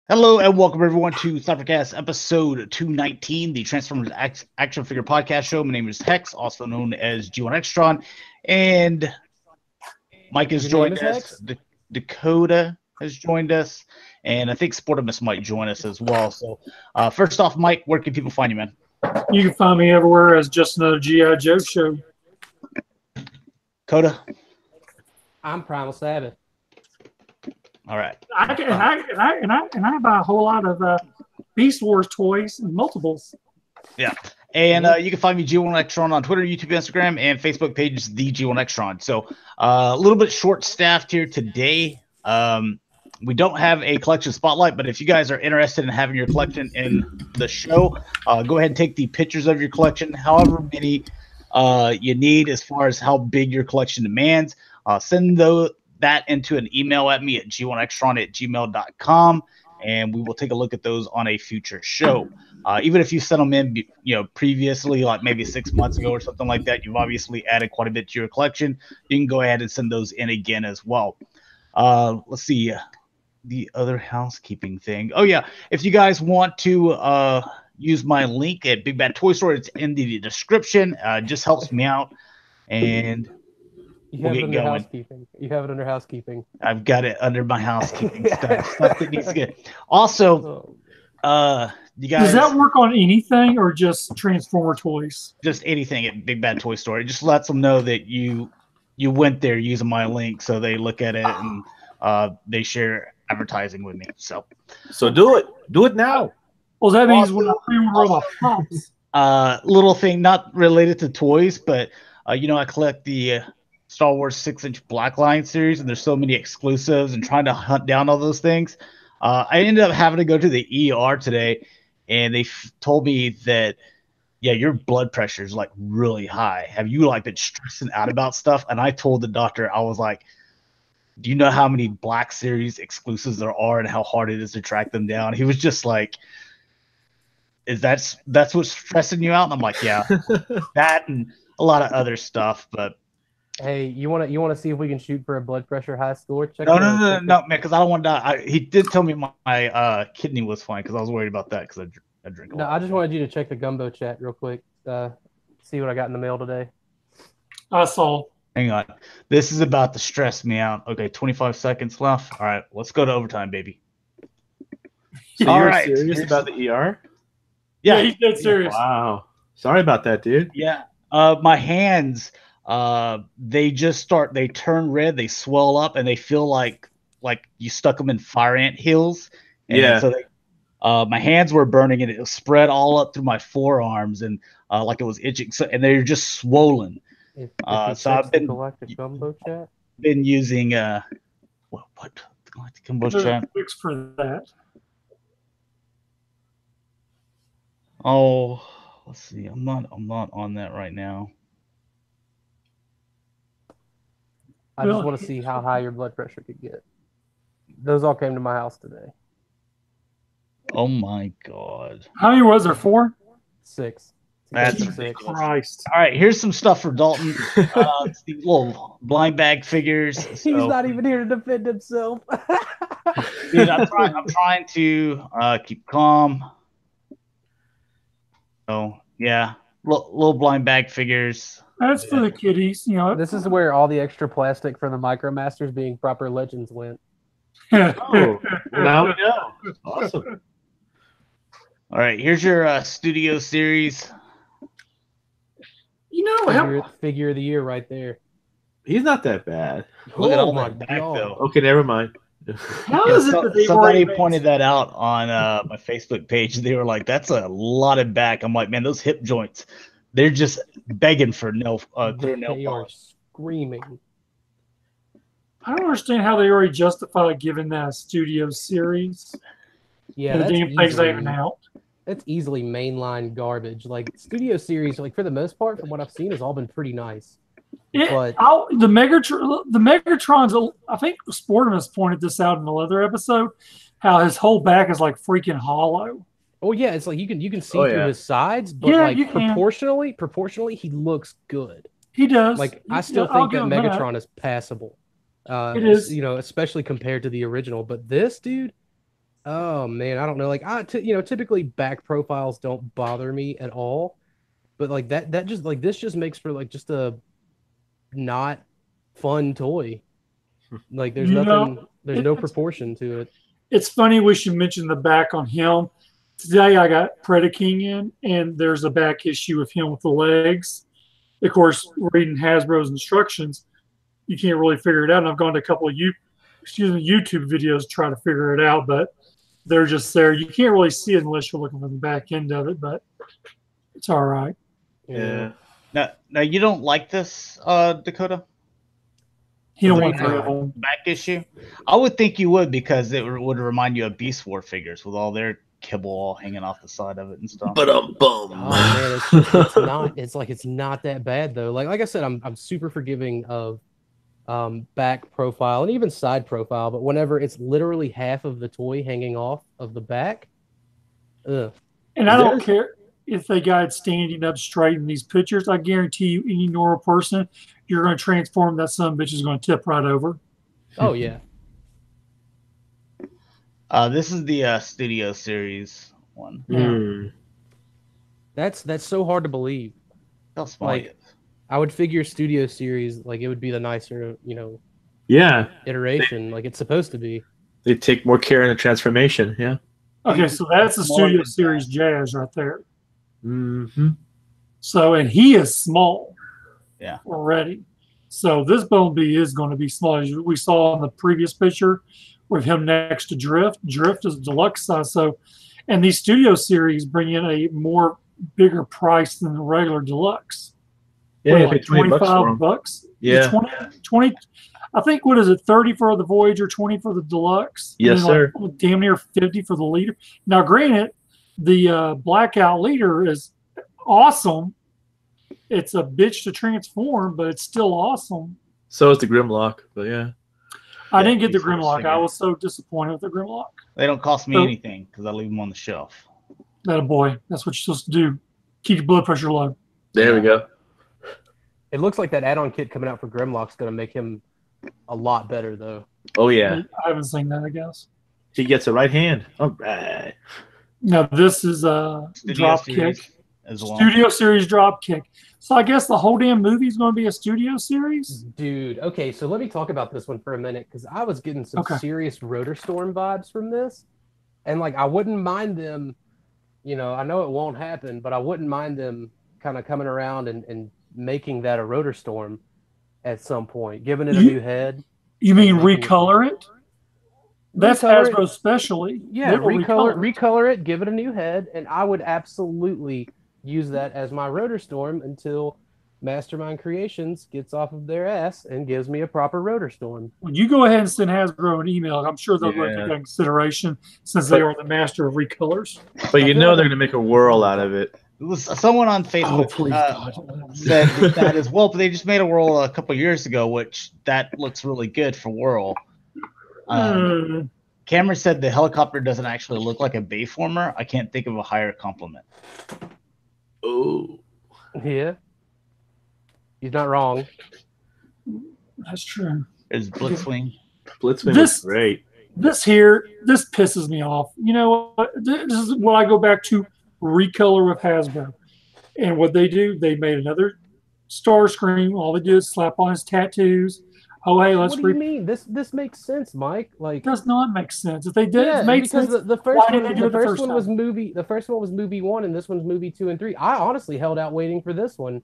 Hello and welcome everyone to Cybercast episode 219, the Transformers Action Figure Podcast Show. My name is Hex, also known as G1 Extron, and Mike has joined us. Dakota has joined us, and I think Sportimus might join us as well. So, first off, Mike, where can people find you, man? You can find me everywhere as just another G.I. Joe show. Dakota? I'm PrimalSabbath. All right. I buy a whole lot of Beast Wars toys and multiples. Yeah. And you can find me G1 Extron on Twitter, YouTube, Instagram, and Facebook page, the G1 Extron. So a little bit short-staffed here today. We don't have a collection spotlight, but if you guys are interested in having your collection in the show, go ahead and take the pictures of your collection, however many you need as far as how big your collection demands. Send that into an email at me at g1extron@gmail.com, and we will take a look at those on a future show. Even if you sent them in, previously, like maybe 6 months ago or something like that, you've obviously added quite a bit to your collection. You can go ahead and send those in again as well. Let's see the other housekeeping thing. Oh yeah, if you guys want to use my link at Big Bad Toy Store, it's in the description. Just helps me out, and you have it under housekeeping. You have it under housekeeping. I've got it under my housekeeping stuff that needs to get. Also, you guys, does that work on anything or just Transformer toys? Just anything at Big Bad Toy Store. It just lets them know that you went there using my link, so they look at it and they share advertising with me. So do it now. Well, that means when I pre-order my pops. Little thing not related to toys, but I collect the Star Wars 6-inch Blackline series, and there's so many exclusives, and trying to hunt down all those things. I ended up having to go to the ER today, and they told me that, yeah, your blood pressure is like really high. Have you like been stressing out about stuff? And I told the doctor, I was like, do you know how many Black Series exclusives there are and how hard it is to track them down? He was just like, that's what's stressing you out? And I'm like, yeah, that and a lot of other stuff, but. Hey, you want to see if we can shoot for a blood pressure high score? No, man, because I don't want to die. He did tell me my kidney was fine because I was worried about that because I drink a lot. No, I just wanted you to check the gumbo chat real quick. See what I got in the mail today. I saw. Hang on. This is about to stress me out. Okay, 25 seconds left. All right, let's go to overtime, baby. So you're serious about the ER? Yeah, he's dead serious. Wow. Sorry about that, dude. Yeah. My hands, they turn red, they swell up, and they feel like you stuck them in fire ant hills. And yeah. So my hands were burning, and it was spread all up through my forearms, and like it was itching. So, and they're just swollen. So I've been Galactic Gumbo chat. Been using what Galactic Gumbo chat? Fix for that. Oh, let's see. I'm not on that right now. I just want to see how high your blood pressure could get. Those all came to my house today. Oh my God. How many was there? 4? 6. That's Christ. All right, here's some stuff for Dalton. It's the little blind bag figures. So. He's not even here to defend himself. Dude, I'm trying to keep calm. So yeah, little blind bag figures. That's for the kiddies, This is where all the extra plastic for the Micromasters being proper legends went. Oh, now we know. Awesome. All right, here's your studio series. Figure of the year right there. He's not that bad. Look at all that back though. Okay, never mind. How is it that somebody pointed that out on my Facebook page? They were like, "That's a lot of back." I'm like, "Man, those hip joints, they're just begging for clear nail They are polish." screaming. I don't understand how they already justified giving that a studio series. Yeah, the damn thing's not even out. That's easily mainline garbage. Like studio series, like for the most part, from what I've seen, has all been pretty nice. But the Megatrons, I think Sportimus pointed this out in the other episode, how his whole back is like freaking hollow. Oh yeah, it's like you can see through his sides, but like proportionally, he looks good. He does. Like I still think that Megatron is passable. It is, especially compared to the original. But this dude, Oh man, I don't know. Like typically back profiles don't bother me at all, but like that just like this just makes for like just a not fun toy. Like there's there's no proportion to it. It's funny we should mention the back on him. Today I got Predaking in, and there's a back issue of him with the legs. Of course, reading Hasbro's instructions, you can't really figure it out. And I've gone to a couple of YouTube videos to try to figure it out, but they're just there. You can't really see it unless you're looking for the back end of it, but it's all right. Yeah. Now you don't like this, Dakota? You don't want the back issue? I would think you would, because it would remind you of Beast War figures with all their kibble all hanging off the side of it and stuff. But Oh man, it's not. It's like it's not that bad though. Like I said, I'm super forgiving of back profile and even side profile, but whenever it's literally half of the toy hanging off of the back, ugh. And I don't care if they got it standing up straight in these pictures. I guarantee you, any normal person, you're going to transform, that son of a bitch is going to tip right over. Oh yeah. This is the Studio Series one. Yeah. That's so hard to believe. How small Like, it is. I would figure Studio Series, like it would be the nicer, Yeah. iteration, like it's supposed to be. They take more care in the transformation. Yeah. Okay, so that's the Studio Series Jazz right there. Mm-hmm. So, and he is small. Yeah. Already. So this Bumblebee is going to be small. As we saw in the previous picture with him next to Drift. Drift is deluxe size. So, and these Studio Series bring in a more bigger price than the regular deluxe. Yeah, like 25 bucks. Yeah. 20, I think, what is it, 30 for the Voyager, 20 for the deluxe? Yes, and sir. Like damn near 50 for the leader. Now, granted, the Blackout leader is awesome. It's a bitch to transform, but it's still awesome. So is the Grimlock, but yeah. I didn't get the Grimlock. I was so disappointed with the Grimlock. They don't cost me anything because I leave them on the shelf. That a boy. That's what you're supposed to do. Keep your blood pressure low. There we go. It looks like that add-on kit coming out for Grimlock's going to make him a lot better, though. Oh, yeah. I haven't seen that, I guess. He gets a right hand. All right. Now, this is a drop kick. As well. Studio Series drop kick. So I guess the whole damn movie is going to be a Studio Series? Dude, okay, so let me talk about this one for a minute, because I was getting some serious Rotor Storm vibes from this. And, like, I wouldn't mind them, I know it won't happen, but I wouldn't mind them kind of coming around and making that a Rotor Storm at some point, giving it a new head. You mean recolor it? That's Hasbro specially. Yeah, recolor it, give it a new head, and I would absolutely use that as my Rotor Storm until Mastermind Creations gets off of their ass and gives me a proper Rotor Storm. When you go ahead and send Hasbro an email, I'm sure they'll take that into consideration since they are the master of recolors. But they're going to make a whirl out of it. It was someone on Facebook said that as well, but they just made a whirl a couple years ago, which that looks really good for whirl. Cameron said the helicopter doesn't actually look like a Bayformer. I can't think of a higher compliment. Oh, yeah, he's not wrong. That's true. There's Blitzwing. Blitzwing is great. This pisses me off. You know what? This is what I go back to recolor with Hasbro. And what they do, they made another Starscream. All they do is slap on his tattoos. Oh, hey, let's. What do you mean? This makes sense, Mike. Like, it does not make sense. If they did, it makes sense. The first one was movie 1, and this one's movie 2 and 3. I honestly held out waiting for this one.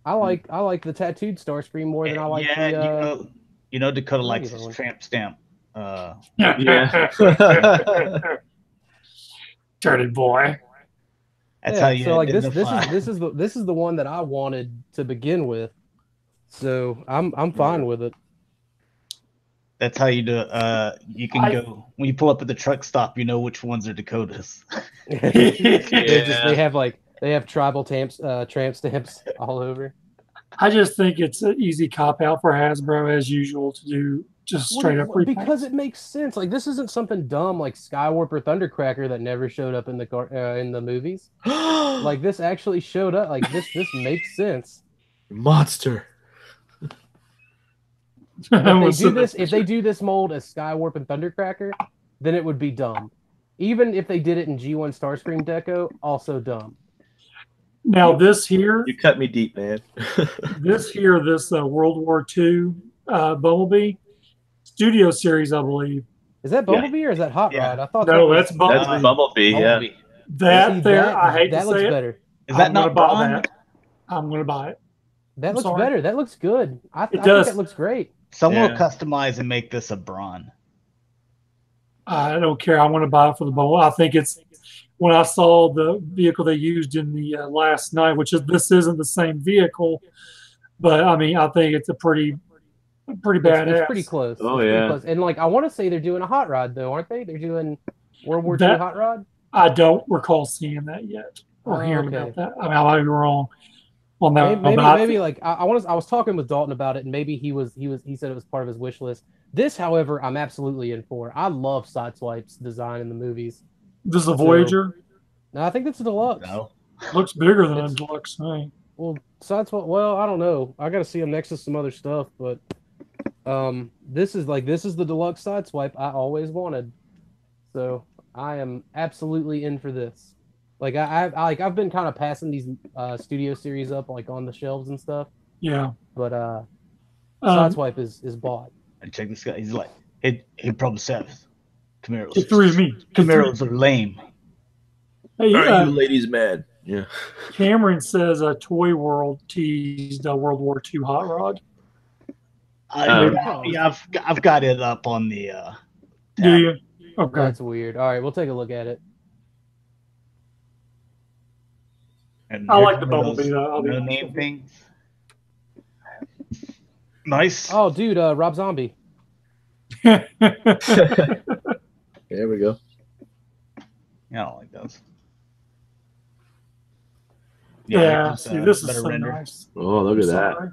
I like the tattooed Starscream more than I like the. Dakota likes his tramp stamp. Yeah. Dirty boy. That's how you. So like this is the one that I wanted to begin with. So I'm fine with it. That's how you do it. You can go when you pull up at the truck stop. You know which ones are Dakotas. They have tribal tramp stamps all over. I just think it's an easy cop out for Hasbro as usual to do just straight up repaints. Because it makes sense. Like this isn't something dumb like Skywarp or Thundercracker that never showed up in the movies. Like this actually showed up. Like this makes sense. Monster. If they do this mold as Skywarp and Thundercracker, then it would be dumb. Even if they did it in G1 Starscream Deco, also dumb. Now this here, You cut me deep, man. this World War II Bumblebee studio series, I believe. Is that Bumblebee or is that Hot Rod? I thought No, that that's Bumblebee. That's Bumblebee, Bumblebee. yeah. That there, I hate to that looks say it. better. Is that I'm not gonna buy Braun? that. I'm going to buy it. That looks better. That looks good. I think does. that looks great. Someone will customize and make this a Braun. I don't care. I want to buy it for the Bumblebee. I think it's when I saw the vehicle they used in the last night, this isn't the same vehicle, but I mean, I think it's a pretty badass. It's pretty close. Oh, it's yeah. pretty close. And like, I want to say they're doing a hot rod though, aren't they? They're doing World War II hot rod. I don't recall seeing that yet or hearing about that. I mean, I might be wrong on that. Maybe like I was talking with Dalton about it, and maybe he said it was part of his wish list. This, however, I'm absolutely in for. I love Sideswipe's design in the movies. This is a Voyager. No, I think that's a deluxe. No, looks bigger than a deluxe thing. Well, Sideswipe. Well, I don't know. I got to see him next to some other stuff, but this is the deluxe Sideswipe I always wanted. So I am absolutely in for this. Like I've been kind of passing these studio series up like on the shelves and stuff. Yeah. But Sideswipe is bought. And check this guy. He's like, hey PrimalSabbath. Camaros. Get three of me. Camaros are lame. Hey, Are you ladies mad? Yeah. Cameron says Toy World teased World War II hot rod. Yeah, I've got it up on the. Do you? Okay. That's weird. All right, we'll take a look at it. And I like the Bumblebee though. No name things. Nice. Oh, dude, Rob Zombie. There we go. Yeah, I don't like those. Yeah, see, this is so nice. Oh, look at that.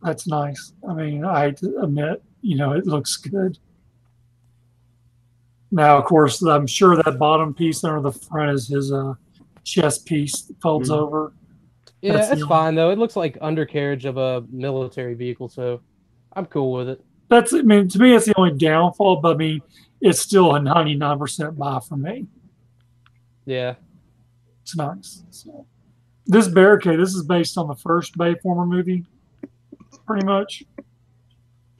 That's nice. I mean, I have to admit, it looks good. Now, of course, I'm sure that bottom piece under the front is his chest piece that folds over. Yeah, it's fine, though. It looks like undercarriage of a military vehicle, so I'm cool with it. To me, it's the only downfall, but I mean, it's still a 99% buy for me. Yeah. It's nice. So, this barricade, this is based on the first Bayformer movie, pretty much.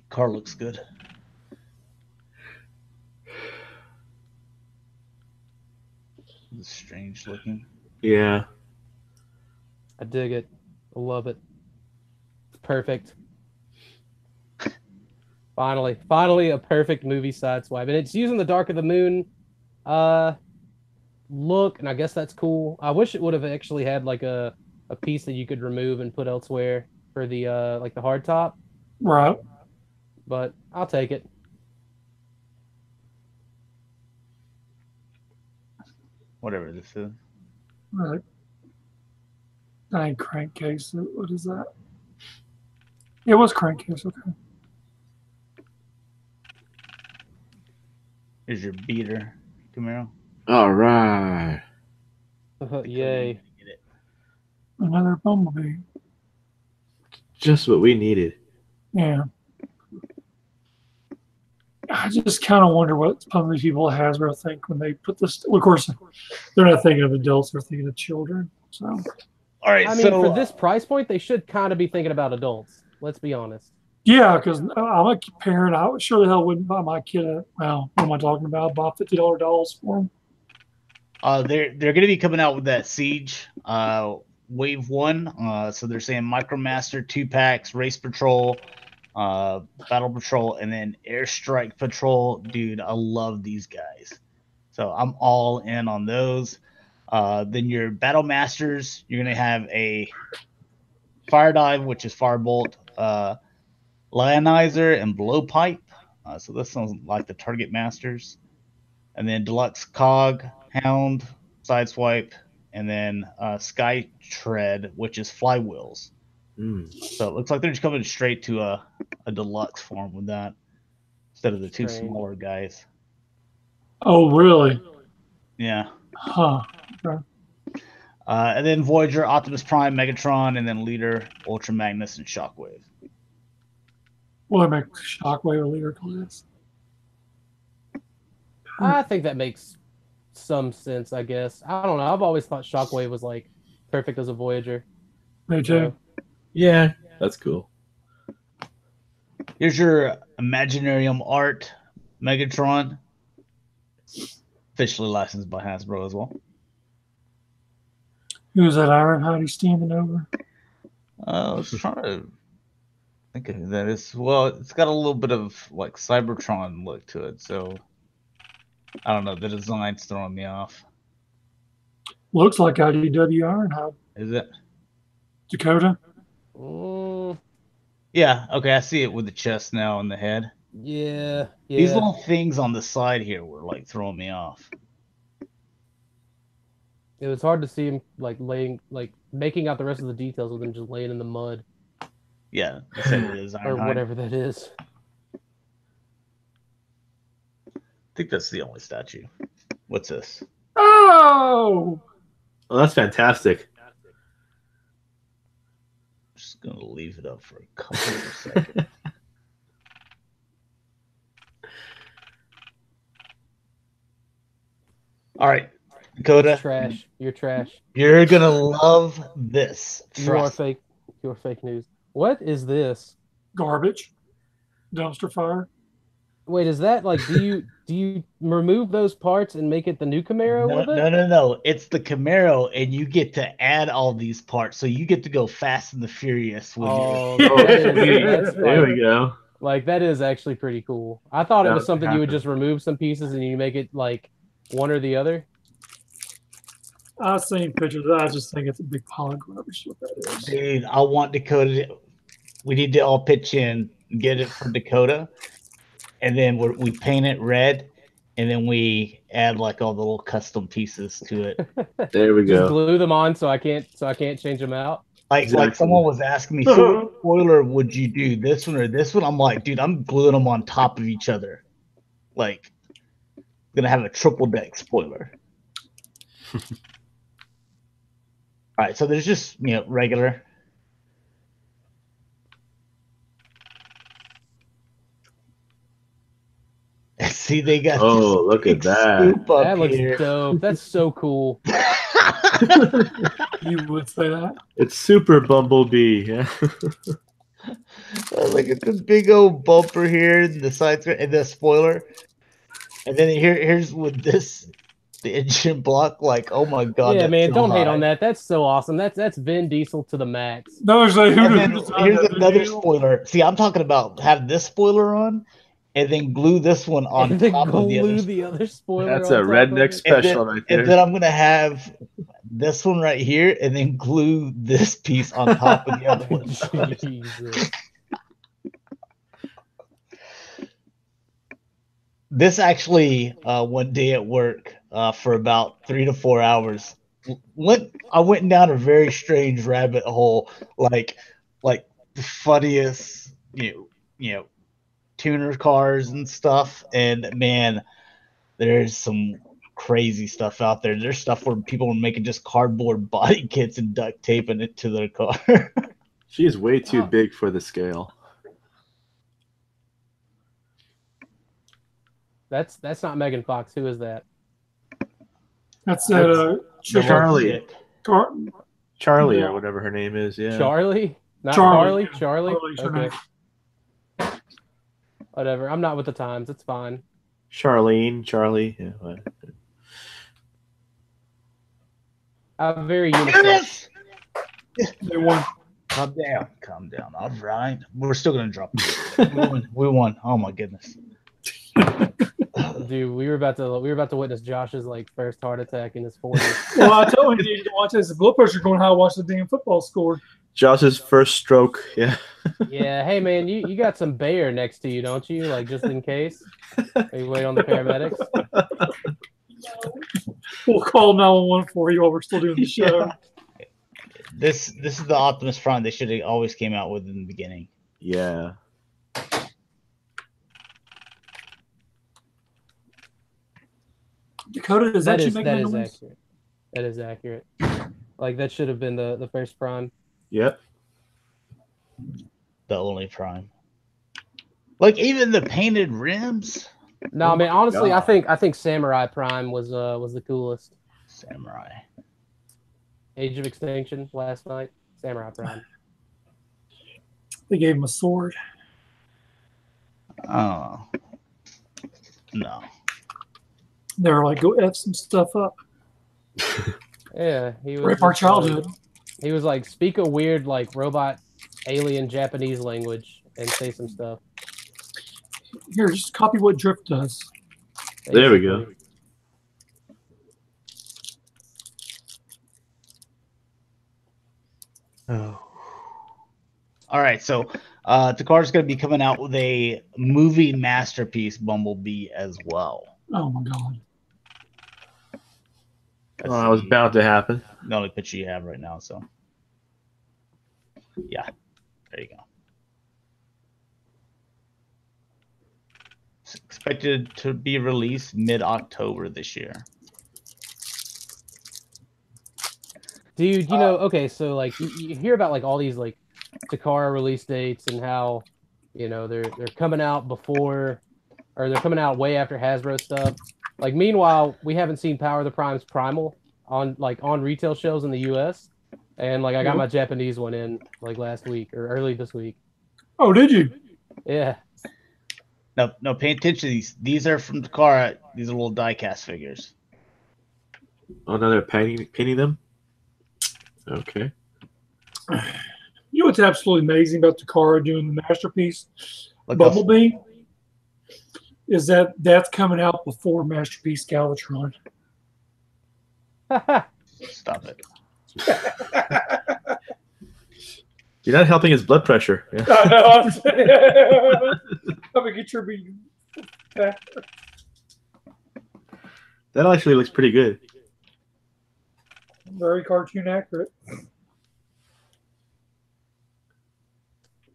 Car looks good. It's strange looking. Yeah. I dig it. I love it. It's perfect. Finally a perfect movie Sideswipe. And it's using the Dark of the Moon look, and I guess that's cool. I wish it would have actually had like a piece that you could remove and put elsewhere for the like the hard top. Right. But I'll take it. Whatever this is. Right. That ain't crankcase. What is that? It was crankcase, okay. Here's your beater, Camaro. All right. Yay. Another Bumblebee. Just what we needed. Yeah. I just kind of wonder what some of these people at Hasbro think when they put this. Well, of course, they're not thinking of adults; they're thinking of children. So, all right. I mean, for this price point, they should kind of be thinking about adults. Let's be honest. Yeah, because I'm a parent. I sure the hell wouldn't buy my kid what am I talking about? Buy $50 dolls for them. They're going to be coming out with that Siege Wave 1. So they're saying Micromaster 2-packs, Race Patrol, Battle Patrol, and then Airstrike Patrol. Dude, I love these guys. So I'm all in on those. Then your Battle Masters, you're going to have a Fire Dive, which is Firebolt, Lionizer, and Blowpipe. So this sounds like the Target Masters. And then Deluxe Cog, Hound, Sideswipe, and then Sky Tread, which is Flywheels. So it looks like they're just coming straight to a deluxe form with that instead of the two smaller guys. Oh, really? Yeah. Huh. Okay. And then Voyager, Optimus Prime, Megatron, and then Leader, Ultra Magnus, and Shockwave. Well, I make Shockwave a leader class. I think that makes some sense, I guess. I don't know. I've always thought Shockwave was like perfect as a Voyager. Me too. Yeah, that's cool. Here's your Imaginarium art Megatron. Officially licensed by Hasbro as well. Who's that Ironhide he's standing over? I was trying to think of who that is. Well, it's got a little bit of like Cybertron look to it, so I don't know. The design's throwing me off. Looks like IDW Ironhide. Is it? Dakota? Yeah, okay, I see it with the chest now and the head. Yeah. These little things on the side here were like throwing me off. It was hard to see him like making out the rest of the details with him just laying in the mud. Yeah, the same as or whatever that is. I think that's the only statue. What's this? Oh! Well, that's fantastic. I'm just going to leave it up for a couple of seconds. All right, Dakota. Trash. You're trash. You're going to love this. You are fake. You're fake news. What is this? Garbage. Dumpster fire. Wait, is that like do you remove those parts and make it the new Camaro with it? No. It's the Camaro, and you get to add all these parts, so you get to go Fast and the Furious with there we go. Like that is actually pretty cool. I thought it was something you would just remove some pieces and you make it like one or the other. I've seen pictures. I just think it's a big pile of garbage. What that is. Dude, I want Dakota. We need to all pitch in, get it for Dakota, and then we paint it red, and then we add like all the little custom pieces to it. There we go. Just glue them on so I can't change them out. Like someone was asking me, so what spoiler would you do, this one or this one? I'm like, dude, I'm gluing them on top of each other. Like, I'm gonna have a triple deck spoiler. All right, so there's just regular. See, they got. Oh, look at that! That looks dope. That's so cool. You would say that? It's Super Bumblebee. Yeah. Look at this big old bumper here, the sides, and the spoiler. And then here's with this, the engine block. Like, oh my god! Yeah, man, don't hate on that. That's so awesome. That's Vin Diesel to the max. No, here's another spoiler. See, I'm talking about have this spoiler on, and then glue this one on top of the other spoiler. That's a redneck special right there. And then I'm gonna have this one right here, and then glue this piece on top of the other one. Jesus. This actually, one day at work, for about 3 to 4 hours, I went down a very strange rabbit hole, like the funniest, tuner cars and stuff. And man, there's some crazy stuff out there. There's stuff where people are making just cardboard body kits and duct taping it to their car. She is way too big for the scale. That's not Megan Fox. Who is that? That's Charlie. Charlie or whatever her name is. Yeah. Charlie? Not Charlie. Charlie? Okay. Whatever. I'm not with the times. It's fine. Charlie. Yeah. I'm very unisex. They won. Calm down. All right. We're still going to drop it. We won. Oh, my goodness. Dude, we were about to witness Josh's first heart attack in his 40s. Well, I told him you to watch this. The blood pressure going high. Watch the damn football score. Josh's first stroke. Yeah. Yeah. Hey, man, you got some Bayer next to you, don't you? Just in case. Are you waiting on the paramedics? We'll call 911 for you while we're still doing the show. Yeah. This is the Optimus Prime they should have always came out with in the beginning. Yeah. Dakota, that is accurate. That is accurate. That should have been the first Prime. Yep. The only Prime. Even the painted rims. No, I mean honestly, God. I think Samurai Prime was the coolest. Samurai. Age of Extinction last night. Samurai Prime. They gave him a sword. Oh. No. They were like, go F some stuff up. Yeah, he was. Rip our childhood. He was like, speak a weird like robot, alien Japanese language and say some stuff. Here, just copy what Drift does. Basically. There we go. Oh. All right, so Takara's going to be coming out with a movie masterpiece Bumblebee as well. Oh my god. That was bound to happen. The only picture you have right now, so yeah, there you go. It's expected to be released mid-October this year. Dude, you know, okay, so like you hear about like all these like Takara release dates and how, you know, they're coming out before, or they're coming out way after Hasbro stuff. Like meanwhile, we haven't seen Power of the Prime's Primal on retail shelves in the US. And like I got my Japanese one in like last week or early this week. Oh, did you? Yeah. No, pay attention to these. These are from Takara. These are little die-cast figures. Oh, no, they're painting them? Okay. You know what's absolutely amazing about Takara doing the masterpiece Bumblebee is that that's coming out before Masterpiece Galvatron. Stop it. You're not helping his blood pressure. Yeah. I know. I'm gonna get your beat. That actually looks pretty good. Very cartoon accurate.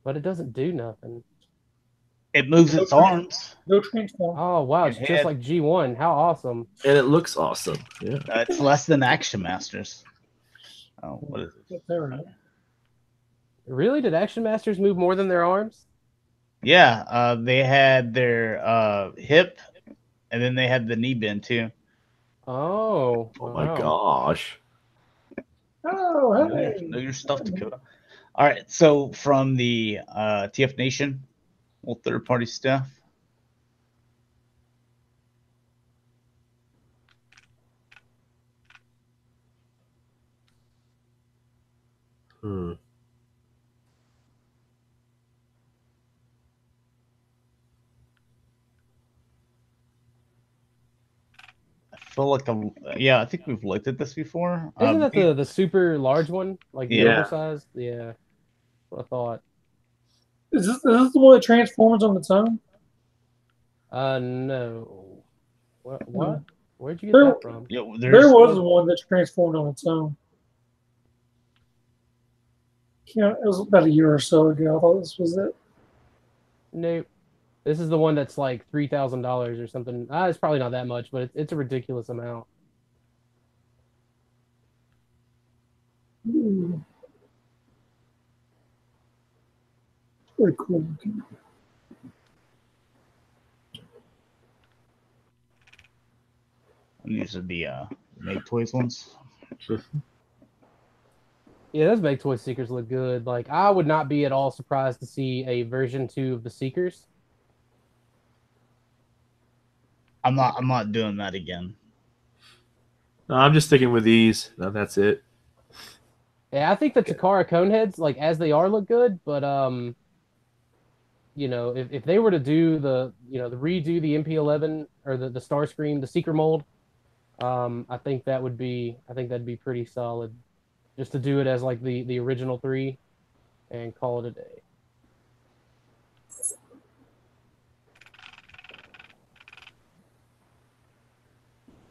But it doesn't do nothing. It moves its arms. No transform. Oh wow, it's just like G1. How awesome! And it looks awesome. Yeah. It's less than Action Masters. Oh, what is it? Really? Did Action Masters move more than their arms? Yeah, they had their hip, and then they had the knee bend too. Oh. Oh my gosh. Oh, hey. Know your stuff, Dakota. All right, so from the TF Nation, little third-party stuff. I feel like I think we've looked at this before. Isn't that the super large one, like the oversized? Yeah, what I thought. Is this the one that transforms on its own? No. What? No. Where'd you get that from? Yeah, there was one that transformed on its own. Yeah, it was about a year or so ago. I thought this was it. Nope. This is the one that's like $3,000 or something. It's probably not that much, but it's a ridiculous amount. Ooh. Very cool looking. These are the Make Toys ones. Yeah, those Make Toy Seekers look good. Like, I would not be at all surprised to see a version 2 of the Seekers. I'm not doing that again. No, I'm just sticking with these. No, that's it. Yeah, I think the Takara Coneheads, like as they are, look good, but you know, if they were to do the redo the MP11 or the Starscream, the Seeker mold, I think that'd be pretty solid. Just to do it as like the original 3 and call it a day.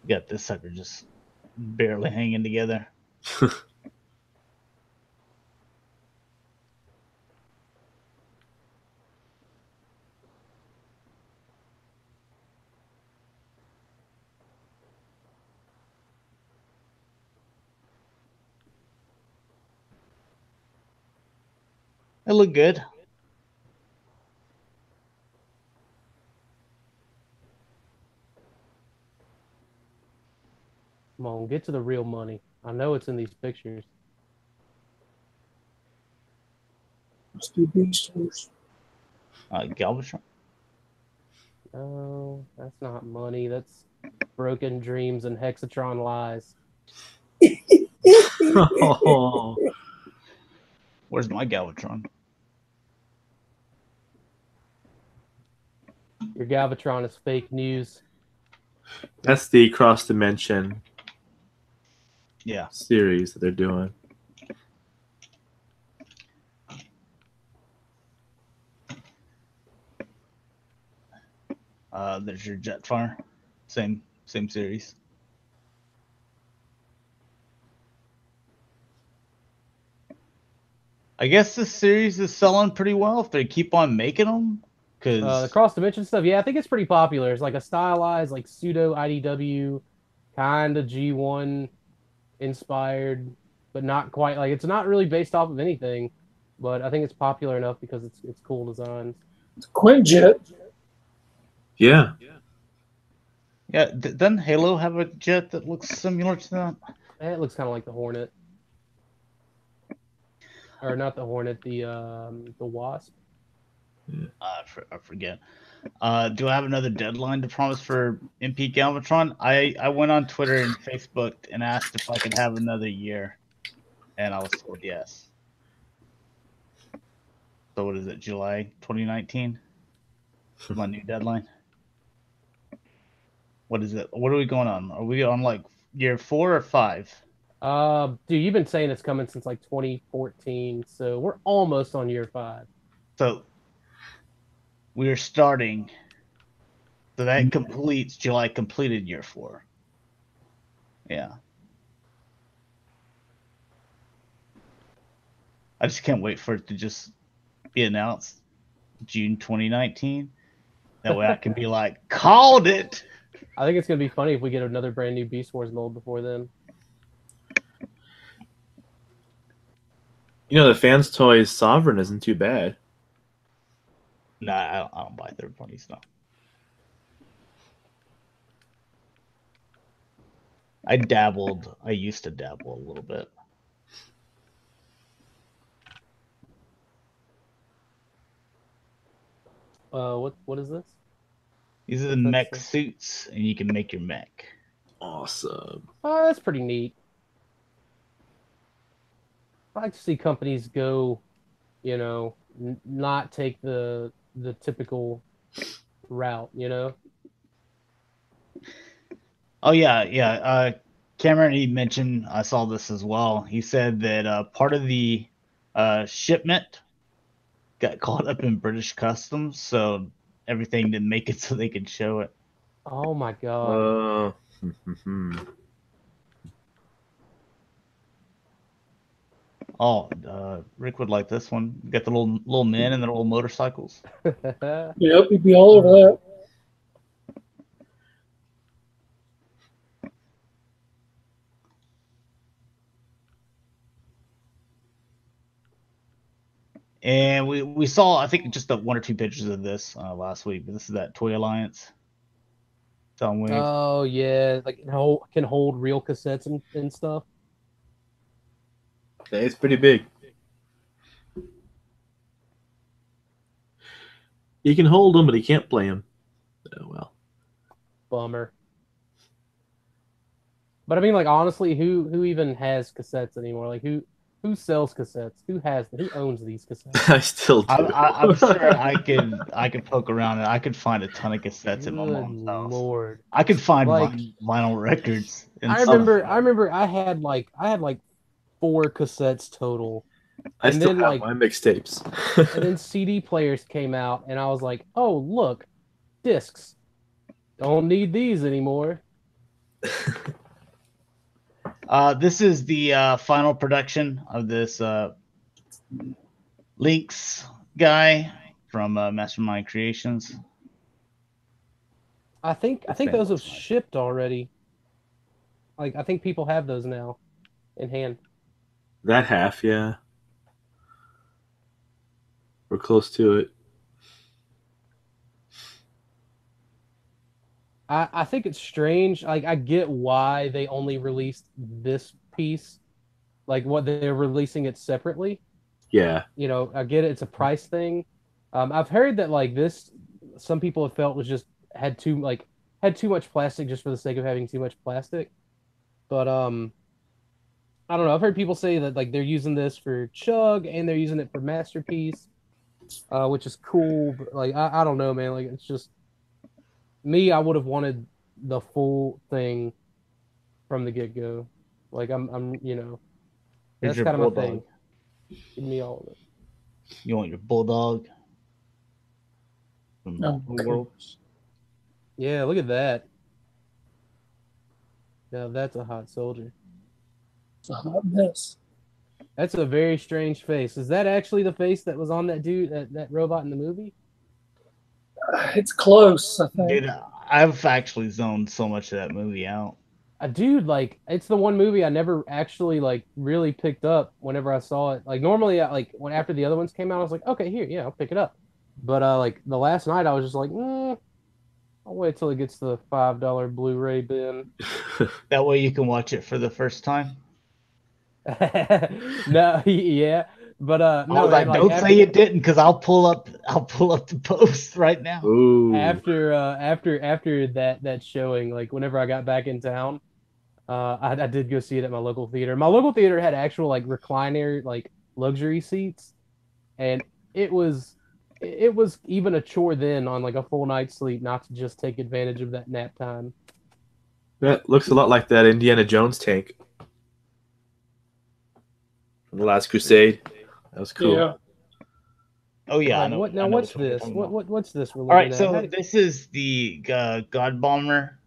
Got this sucker just barely hanging together. It looked good. Come on, get to the real money. I know it's in these pictures. Must be Beast Wars. Galvatron. No, that's not money. That's broken dreams and Hexatron lies. Oh, Where's my Galvatron? Your Galvatron is fake news. that's the cross dimension Yeah. series that they're doing. There's your Jetfire. Same series. I guess this series is selling pretty well if they keep on making them. The cross dimension stuff, yeah, I think it's pretty popular. It's like a stylized, like pseudo IDW, kind of G1 inspired, but not quite. Like it's not really based off of anything, but I think it's popular enough because it's cool designs. It's Quinjet. Yeah. Yeah, doesn't Halo have a jet that looks similar to that? It looks kind of like the Hornet, or not the Hornet, the Wasp. I forget. Do I have another deadline to promise for MP Galvatron? I went on Twitter and Facebook and asked if I could have another year, and I was told yes. So what is it, July 2019? My new deadline. What is it? What are we going on? Are we on like year 4 or 5? Dude, you've been saying it's coming since like 2014, so we're almost on year 5. So we are starting. So that completes July. Completed year 4. Yeah. I just can't wait for it to just be announced June 2019. That way I can be like, called it. I think it's gonna be funny if we get another brand new Beast Wars mold before then. You know, the fans' toys Sovereign isn't too bad. Nah, I don't buy third-party stuff. I used to dabble a little bit. What is this? These are the mech suits, and you can make your mech. Awesome. Oh, that's pretty neat. I like to see companies go, you know, not take the typical route, you know. Oh yeah. Cameron, he mentioned, I saw this as well. He said that part of the shipment got caught up in British customs, so everything didn't make it so they could show it. Oh my god. Rick would like this one. You got the little men and their little motorcycles. Yep, he'd be all over that. And we saw, I think, just 1 or 2 pictures of this last week. But this is that Toy Alliance. Oh yeah, like can hold real cassettes and stuff. Yeah, it's pretty big. He can hold them, but he can't play them. Oh well. Bummer. But I mean, like honestly, who even has cassettes anymore? Like who sells cassettes? Who owns these cassettes? I still do. I'm sure I could poke around and I could find a ton of cassettes in my mom's house. Lord. I could find vinyl records. I remember I had like 4 cassettes total. I still have my mixtapes. And then CD players came out, and I was like, "Oh, look, discs. Don't need these anymore." This is the final production of this Lynx guy from Mastermind Creations. I think those have shipped already. Like I think people have those now in hand. That half, yeah. We're close to it. I think it's strange. Like, I get why they only released this piece, like what they're releasing it separately. Yeah. You know, I get it. It's a price thing. I've heard that like this, some people have felt was just had too much plastic just for the sake of having too much plastic. But I don't know. I've heard people say that like they're using this for Chug and they're using it for Masterpiece, which is cool. But, like I don't know, man. Like it's just me. I would have wanted the full thing from the get go. Like I'm Here's that's your kind of my bulldog. thing. Give me all of it. You want your bulldog? From Oh, the world? Yeah, look at that. Now that's a hot soldier. It's a hot mess. That's a very strange face. Is that actually the face that was on that dude, that robot in the movie? It's close, I think. Dude, I've actually zoned so much of that movie out. Dude, like it's the one movie I never actually like really picked up whenever I saw it. Like normally, when after the other ones came out, I was like, okay, here, yeah, I'll pick it up. But like the last night, I was just like, I'll wait till it gets to the $5 Blu-ray bin. That way you can watch it for the first time. No, yeah, but no, man, don't say it didn't, because I'll pull up the post right now. Ooh. After that showing, like whenever I got back in town, I did go see it at my local theater. My local theater had actual like recliner, like luxury seats, and it was even a chore then on like a full night's sleep not to just take advantage of that nap time. That looks a lot like that Indiana Jones tank from The Last Crusade. That was cool. Yeah. Oh yeah. I know, what's this? What's this? All right, so this is the God Bomber.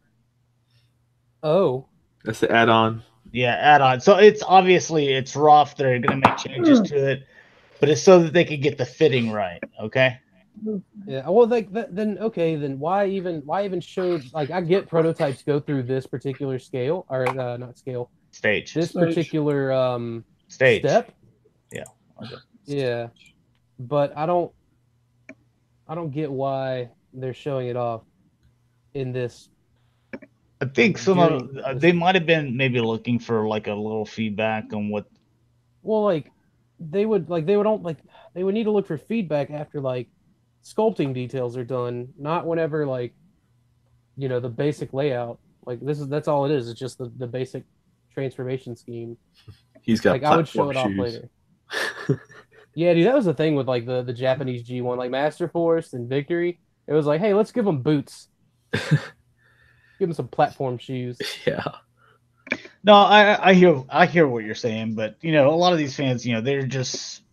Oh. That's the add-on. Yeah, add-on. So it's obviously it's rough. They're gonna make changes to it, but it's so that they could get the fitting right. Okay. Yeah. Well, then why even show? Like, I get prototypes go through this particular scale or not scale stage. This particular stage step. Yeah. Okay. Yeah, but I don't get why they're showing it off in this. I think they might have been maybe looking for like a little feedback on what. Well, like they would need to look for feedback after like sculpting details are done, not whenever like the basic layout. Like that's all it is. It's just the basic transformation scheme. He's got like I would show it off later. Yeah, dude, that was the thing with like the Japanese G1, like Master Force and Victory. It was like, hey, let's give them boots. Give them some platform shoes. Yeah. No, I hear what you're saying, but a lot of these fans, they're just,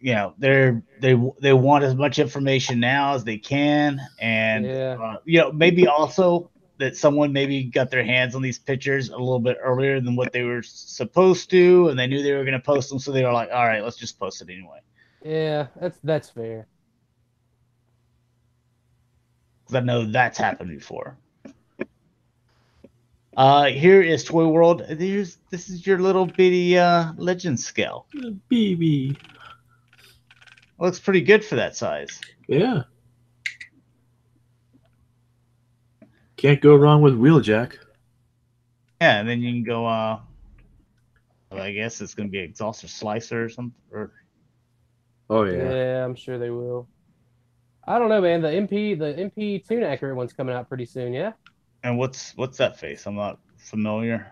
they want as much information now as they can, and maybe also that someone maybe got their hands on these pictures a little bit earlier than what they were supposed to, and they knew they were going to post them, so they were like, all right, let's just post it anyway. Yeah, that's fair. Because I know that's happened before. Here is Toy World. This is your little bitty legend scale. BB. Looks pretty good for that size. Yeah. Can't go wrong with Wheeljack. Yeah, and then you can go. I guess it's gonna be Exhauster Slicer or something. Oh yeah. Yeah, I'm sure they will. I don't know, man. The MP Tune Accurate one's coming out pretty soon. Yeah. And what's that face? I'm not familiar.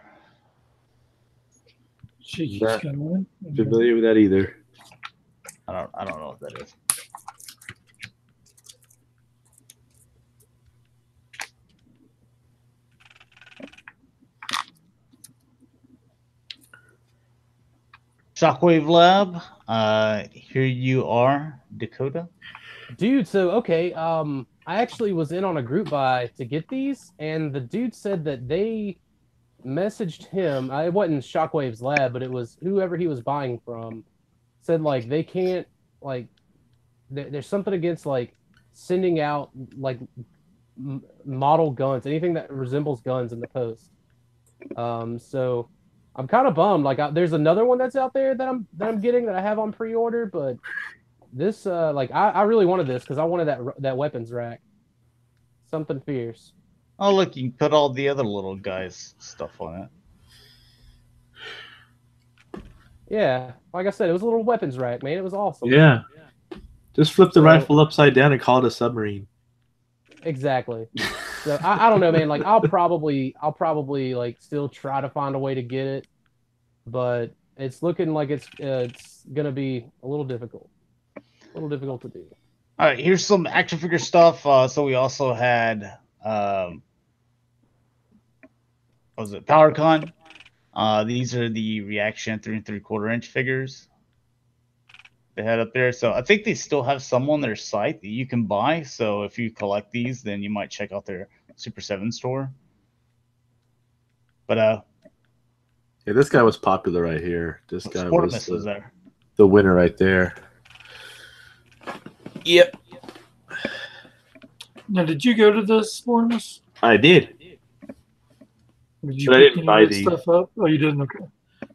She keeps going. Familiar with that either? I don't know what that is. Shockwave Lab. Here you are, Dakota. Dude, so okay, I actually was in on a group buy to get these, and the dude said that they messaged him. It wasn't Shockwave's lab, but it was whoever he was buying from. Said like they can't like there's something against like sending out like model guns, anything that resembles guns in the post. So I'm kind of bummed. Like there's another one that's out there that I'm getting that I have on pre-order, but this like I really wanted this because I wanted that weapons rack. Something fierce. Oh, look, you can put all the other little guys' stuff on it. Yeah, like I said, it was a little weapons rack, man. It was awesome. Yeah. Just flip the rifle upside down and call it a submarine. Exactly. So I don't know, man. Like I'll probably like still try to find a way to get it, but it's looking like it's gonna be a little difficult to do. All right, here's some action figure stuff. So we also had what was it, PowerCon? These are the reaction 3 3/4 inch figures they had up there. So I think they still have some on their site that you can buy. So if you collect these, then you might check out their Super 7 store. But yeah, this guy was popular right here. This guy was there. The winner right there. Yep. Now, did you go to the Sportimus? I did. Did you pick any of that stuff up? Oh, you didn't? Okay.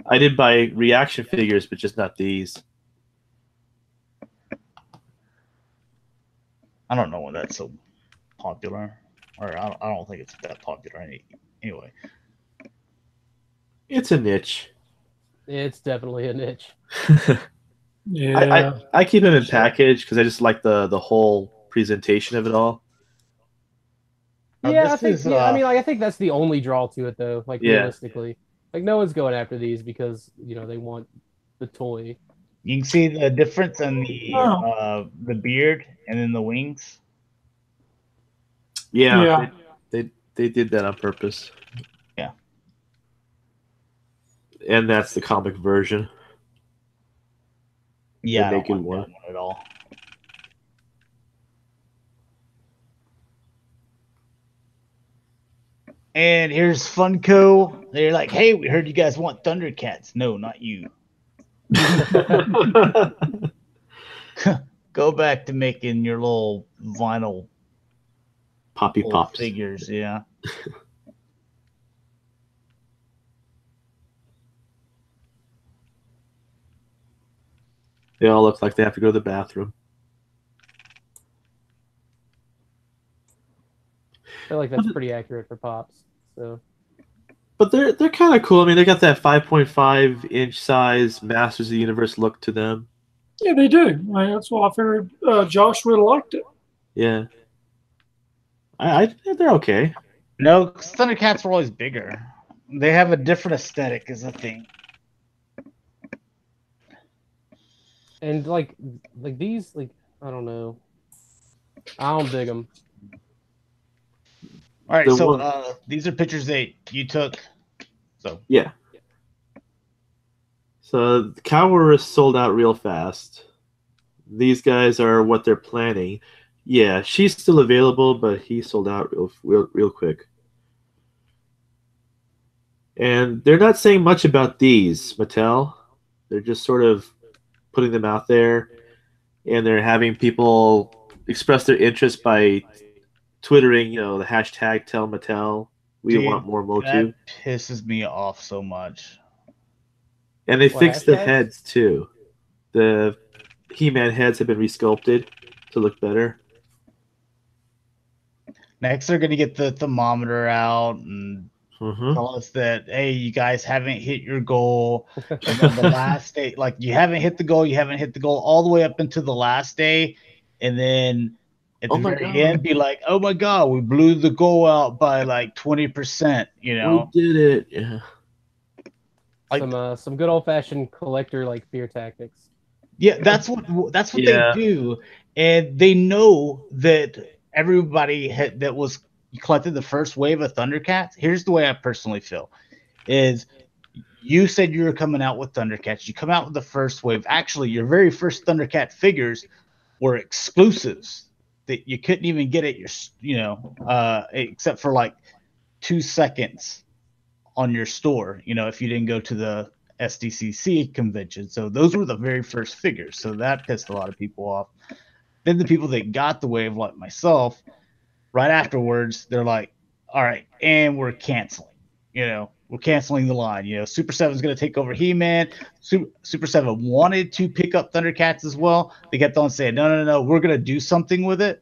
I did buy reaction figures, but just not these. I don't know when that's so popular, or I don't think it's that popular anyway. It's a niche. It's definitely a niche. Yeah. I keep them in package because I just like the whole presentation of it all. Yeah, I think. I mean, like, I think that's the only draw to it, though. Like, realistically, like no one's going after these because they want the toy. You can see the difference in the beard and then the wings. Yeah. They did that on purpose. Yeah. And that's the comic version. Yeah, the naked one at all. And here's Funko. They're like, "Hey, we heard you guys want Thundercats." No, not you. Go back to making your little vinyl Poppy Pops figures. Yeah. They all look like they have to go to the bathroom. I feel like that's pretty accurate for Pops. So, but they're kind of cool. I mean, they got that 5.5-inch size Masters of the Universe look to them. Yeah, they do. I mean, that's why I figured Josh would have liked it. Yeah, they're okay. No, Thundercats were always bigger. They have a different aesthetic, is the thing. And like these, like I don't know, I don't dig them. All right, so these are pictures that you took. So yeah. So the Cowher sold out real fast. These guys are what they're planning. Yeah, she's still available, but he sold out real quick. And they're not saying much about these, Mattel. They're just sort of putting them out there, and they're having people express their interest by twittering, the hashtag Tell Mattel. We want more Motu. That pisses me off so much. And they fixed the heads too. The He-Man heads have been resculpted to look better. Next, they're going to get the thermometer out and tell us that, hey, you guys haven't hit your goal. And then the last day, like you haven't hit the goal all the way up into the last day. And then at the very end, be like, oh my God, we blew the goal out by like 20%, We did it. Yeah. Like, some good old fashioned collector like fear tactics. Yeah, that's what they do. And they know that everybody that was collected the first wave of Thundercats. Here's the way I personally feel is you said you were coming out with Thundercats. You come out with the first wave. Actually, your very first Thundercat figures were exclusives that you couldn't even get at your, except for like 2 seconds on your store, if you didn't go to the SDCC convention. So those were the very first figures. So that pissed a lot of people off. Then the people that got the wave, like myself, right afterwards, they're like, all right, and we're canceling. We're canceling the line. Super 7 is going to take over He-Man. Super 7 wanted to pick up Thundercats as well. They kept on saying, no, we're going to do something with it.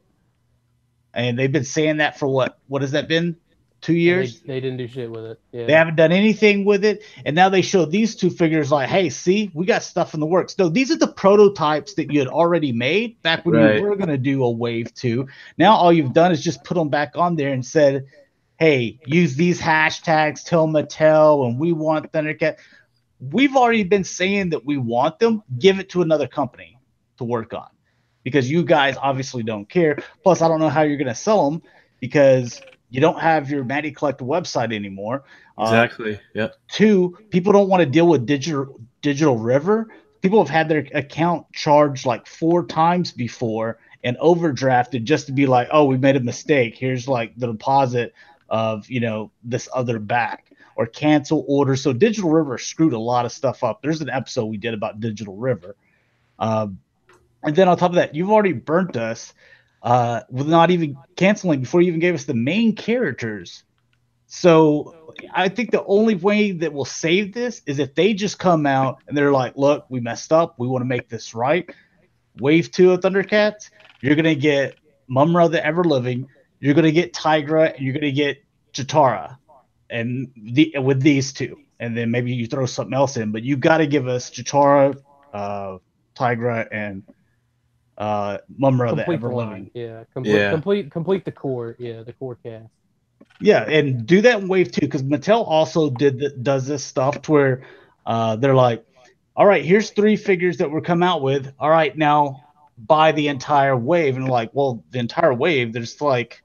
And they've been saying that for what has that been? 2 years. They didn't do shit with it. Yeah. They haven't done anything with it. And now they show these two figures like, hey, see, we got stuff in the works. No, these are the prototypes that you had already made back when you were going to do a Wave 2. Now all you've done is just put them back on there and said, hey, use these hashtags, tell Mattel, and we want Thundercat. We've already been saying that we want them. Give it to another company to work on because you guys obviously don't care. Plus, I don't know how you're going to sell them because you don't have your Matty Collector website anymore. Exactly. Yep. 2, people don't want to deal with Digital River. People have had their account charged like 4 times before and overdrafted just to be like, oh, we made a mistake. Here's like the deposit of, you know, this other back or cancel orders. So Digital River screwed a lot of stuff up. There's an episode we did about Digital River. And then on top of that, you've already burnt us with not even canceling before you even gave us the main characters. So I think the only way that will save this is if they just come out and they're like, look, we messed up. We want to make this right. Wave 2 of Thundercats, you're going to get Mumra the Ever Living. You're going to get Tigra, and you're going to get Chitara, and with these two, and then maybe you throw something else in. But you got to give us Chitara, Tigra, and Mumra the Ever Living. Yeah, complete the core. Yeah, the core cast. Yeah, and do that in Wave 2 because Mattel also does this stuff to where they're like, all right, here's 3 figures that we're come out with. All right, now buy the entire wave, and like, well, the entire wave, there's like,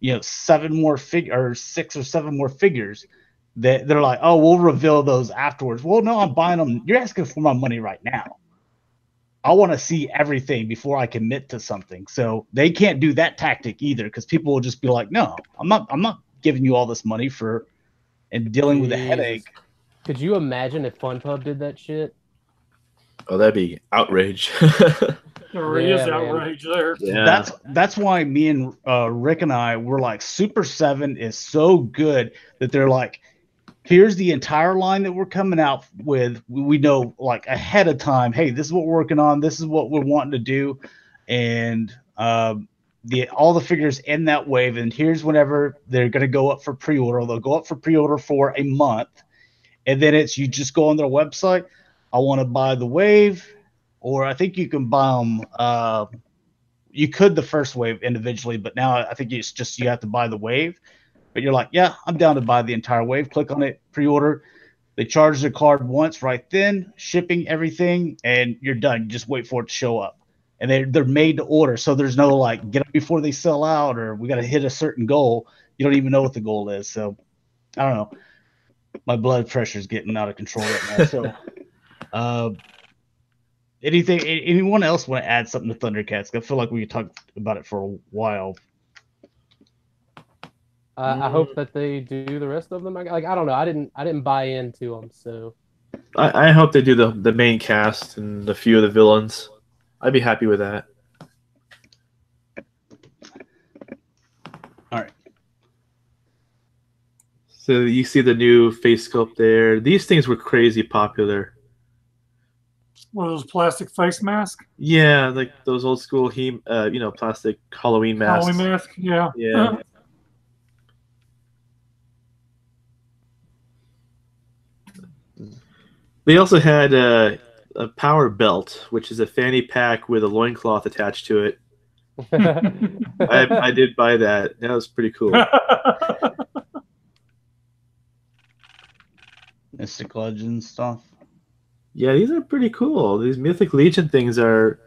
you know, 6 or 7 more figures that they're like, oh, we'll reveal those afterwards. Well, no, I'm buying them. You're asking for my money right now. I want to see everything before I commit to something. So they can't do that tactic either because people will just be like, no, I'm not giving you all this money for and dealing with a headache. Could you imagine if FunPub did that shit? Oh, that'd be outrage. There is outrage there. Yeah. That's why me and Rick and I were like, Super 7 is so good that they're like, here's the entire line that we're coming out with. We know like ahead of time, hey, this is what we're working on. This is what we're wanting to do. And all the figures in that wave. And here's whenever they're going to go up for pre-order. They'll go up for pre-order for a month. And then you just go on their website. I want to buy the wave. Or I think you can buy them. You could the first wave individually, but now I think it's just you have to buy the wave. But you're like, yeah, I'm down to buy the entire wave. Click on it, pre-order. They charge the card once right then, shipping everything, and you're done. You just wait for it to show up. And they're made to order, so there's no like get up before they sell out or we got to hit a certain goal. You don't even know what the goal is. So I don't know. My blood pressure is getting out of control right now. So anyone else want to add something to Thundercats? I feel like we talked about it for a while. I hope that they do the rest of them. Like I don't know. I didn't buy into them. So I hope they do the main cast and a few of the villains. I'd be happy with that. All right. So you see the new face sculpt there. These things were crazy popular. One of those plastic face masks? Yeah, like those old school plastic Halloween masks. Halloween mask, yeah. Yeah. They also had a power belt, which is a fanny pack with a loincloth attached to it. I did buy that. That was pretty cool. Mystic Legend stuff. Yeah, these are pretty cool. These Mythic Legion things are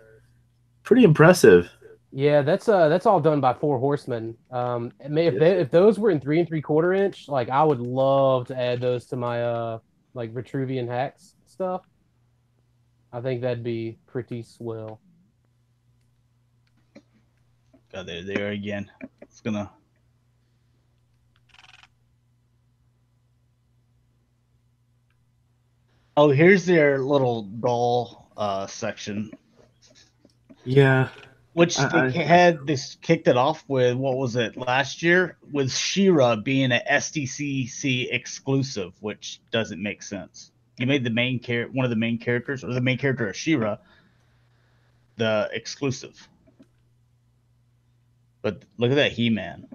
pretty impressive. Yeah, that's all done by 4 Horsemen. If those were in 3 3/4 inch, like I would love to add those to my like Vitruvian Hacks stuff. I think that'd be pretty swell. God, they're there again. It's gonna. Oh, here's their little doll section. Yeah. Which they kicked it off with, what was it, last year? With She-Ra being an SDCC exclusive, which doesn't make sense. You made one of the main characters, or the main character of She-Ra, the exclusive. But look at that He-Man.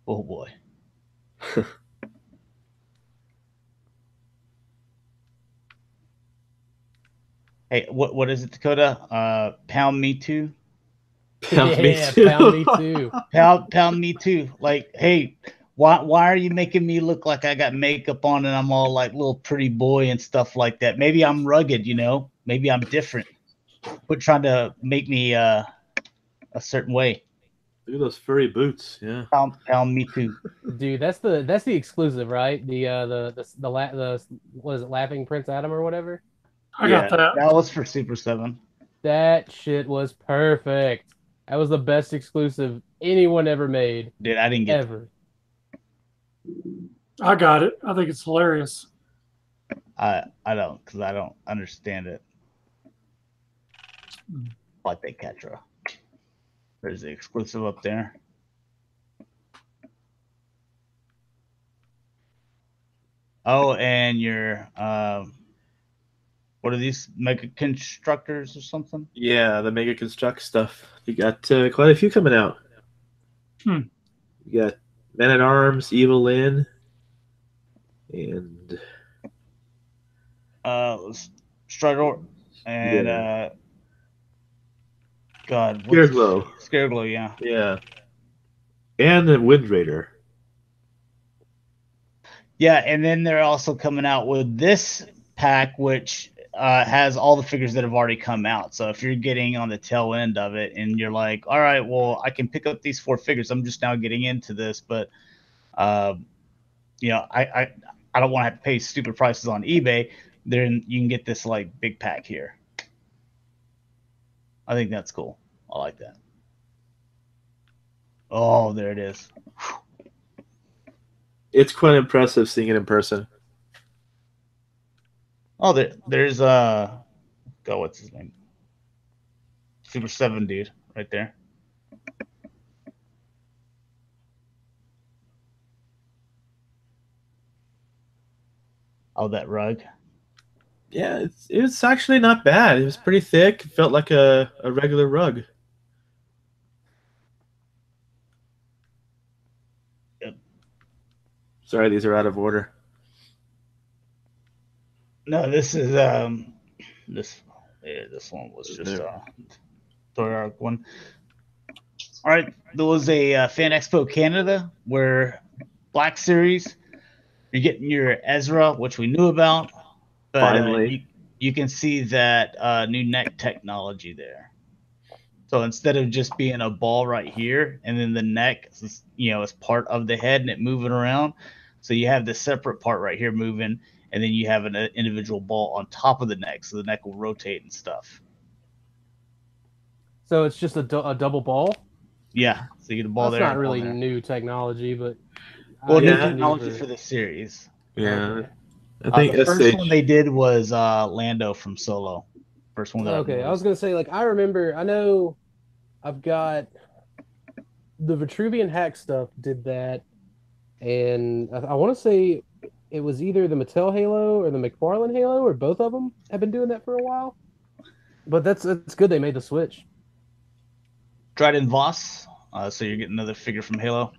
Oh boy. Hey, what is it, Dakota? Pound me too. Pound me too. Pound me too. Pound me too. Like, hey, why are you making me look like I got makeup on and I'm all like little pretty boy and stuff like that? Maybe I'm rugged, you know. Maybe I'm different. Quit trying to make me a certain way. Look at those furry boots. Yeah. Pound me too. Dude, that's the exclusive, right? The what is it, Laughing Prince Adam or whatever? I got that. That was for Super 7. That shit was perfect. That was the best exclusive anyone ever made. Dude, I didn't get ever. I got it. I think it's hilarious. I don't, because I don't understand it. Like they Ketra. There's the exclusive up there. Oh, and your what are these Mega Constructors or something? Yeah, the Mega Construct stuff. You got quite a few coming out. You got Men at Arms, Evil Lyn, and Strider, and God, Scareglow, yeah. Yeah. And the Wind Raider. Yeah, and then they're also coming out with this pack, which has all the figures that have already come out. So if you're getting on the tail end of it and you're like, all right, well, I can pick up these 4 figures. I'm just now getting into this, but you know, I don't want to have to pay stupid prices on eBay. Then you can get this like big pack here. I think that's cool. I like that. Oh, there it is. It's quite impressive seeing it in person. Oh, there's what's his name? Super 7 dude right there. Oh, that rug. Yeah, it's actually not bad. It was pretty thick. It felt like a regular rug. Yep. Sorry, these are out of order. No, this is this one was just Toy Arc one. All right, there was a Fan Expo Canada where Black Series. You're getting your Ezra, which we knew about, but Finally. You can see that new neck technology there. So instead of just being a ball right here, and then the neck, you know, is part of the head and it moving around, so you have this separate part right here moving, and then you have an individual ball on top of the neck, so the neck will rotate and stuff. So it's just a double ball? Yeah, so you get a ball That's there. That's not really new technology, but well, new technology for the series. Yeah, okay. I think the first one they did was Lando from Solo. First one. Okay, I was gonna say, like, I know, I've got the Vitruvian hack stuff did that, and I want to say it was either the Mattel Halo or the McFarlane Halo, or both of them have been doing that for a while. But that's good they made the switch. Dryden Voss, so you're getting another figure from Halo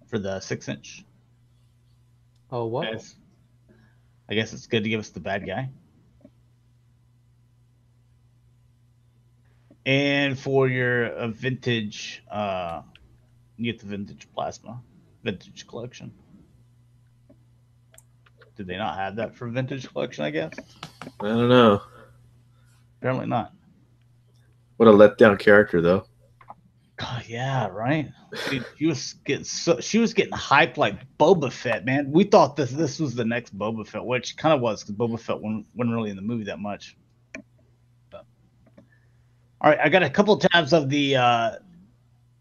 for the 6-inch. Oh, wow. I guess it's good to give us the bad guy. And for your vintage, you get the vintage plasma, vintage collection. Did they not have that for vintage collection, I guess? I don't know. Apparently not. What a letdown character, though. God, yeah, right. Dude, she was getting hyped like Boba Fett, man. We thought this was the next Boba Fett, which kind of was, because Boba Fett wasn't really in the movie that much. But. All right, I got a couple tabs of the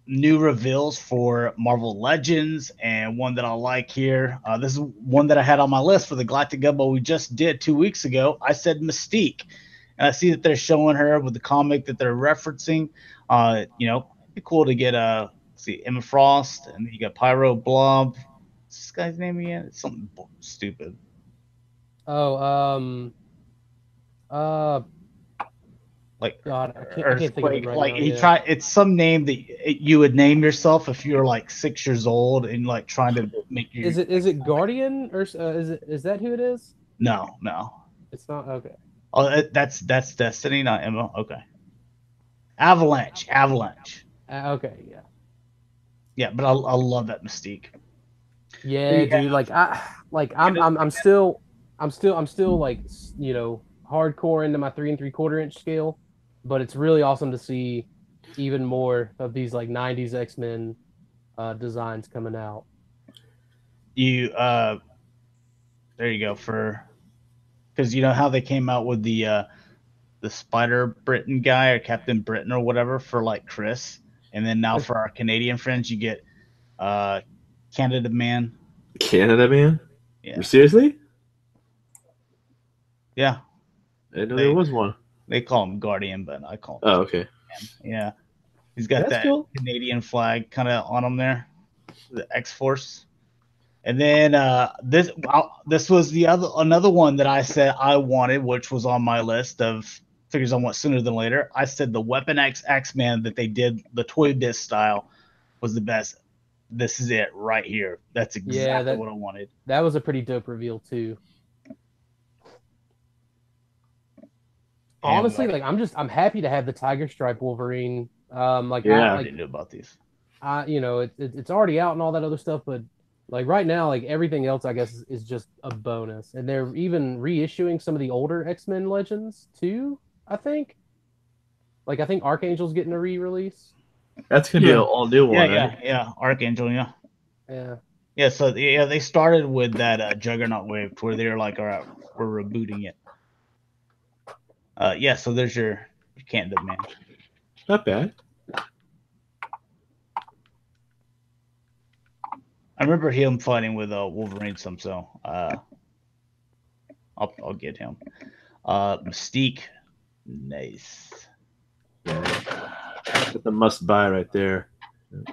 new reveals for Marvel Legends, and one that I like here. This is one that I had on my list for the Galactic Gumbo we just did 2 weeks ago. I said Mystique, and I see that they're showing her with the comic that they're referencing. You know, it'd be cool to get Emma Frost, and you got Pyro Blob. What's this guy's name again? It's something stupid. Oh, like God, I can't think of it right like now. he Yeah. tried. It's some name that you would name yourself if you were like 6 years old and like trying to make your. Is it Guardian or is that who it is? No, no. It's not okay. Oh, that's Destiny, not Emma. Okay. Avalanche. Okay, yeah. Yeah, but I love that Mystique. Yeah, dude. I'm still like hardcore into my 3 3/4 inch scale, but it's really awesome to see even more of these like '90s X-Men designs coming out. There you go because you know how they came out with the Spider Britain guy or Captain Britain or whatever for like Chris, and then now for our Canadian friends you get Canada Man. Canada Man? Yeah. Seriously? Yeah. I didn't know there was one. They call him Guardian, but I call him. Oh, okay. Yeah. He's got that cool Canadian flag kind of on him there, the X-Force. And then this was another one that I said I wanted, which was on my list of figures I want sooner than later. I said the Weapon X X-Man that they did, the Toy Biz style, was the best. This is it right here. That's exactly what I wanted. That was a pretty dope reveal too. Honestly, like I'm happy to have the Tiger Stripe Wolverine. I didn't know about these. It's already out and all that other stuff, but like right now, like everything else, I guess is just a bonus. And they're even reissuing some of the older X-Men Legends too. I think Archangel's getting a re-release. That's gonna be an all new one. Yeah, Archangel, yeah. So they started with that Juggernaut wave where they're like, all right, we're rebooting it. So there's your Canada Man. Not bad. I remember him fighting with Wolverine some, so I'll get him. Mystique, nice. That's a must buy right there. You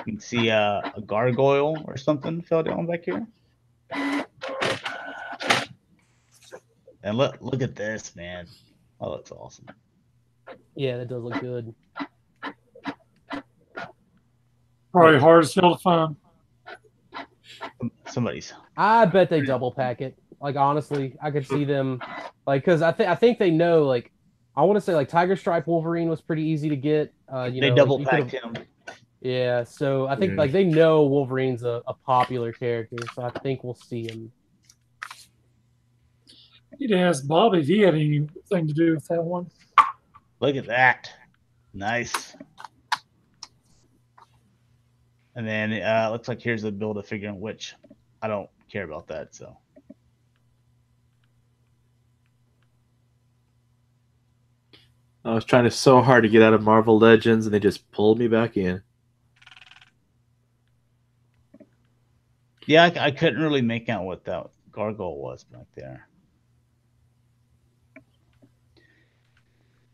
can see a gargoyle or something fell down back here. And look at this, man. Oh, that's awesome. Yeah, that does look good. Probably hard as hell to find. Somebody's. I bet they double pack it. Like honestly, I could see them, like, because I think they know. Like, I want to say like Tiger Stripe Wolverine was pretty easy to get. They double packed him. Yeah, so I think like they know Wolverine's a popular character, so I think we'll see him. You'd ask Bobby if he had anything to do with that one. Look at that. Nice. And then looks like here's the build a figure, which I don't care about that. So I was trying so hard to get out of Marvel Legends, and they just pulled me back in. Yeah, I couldn't really make out what that gargoyle was back there.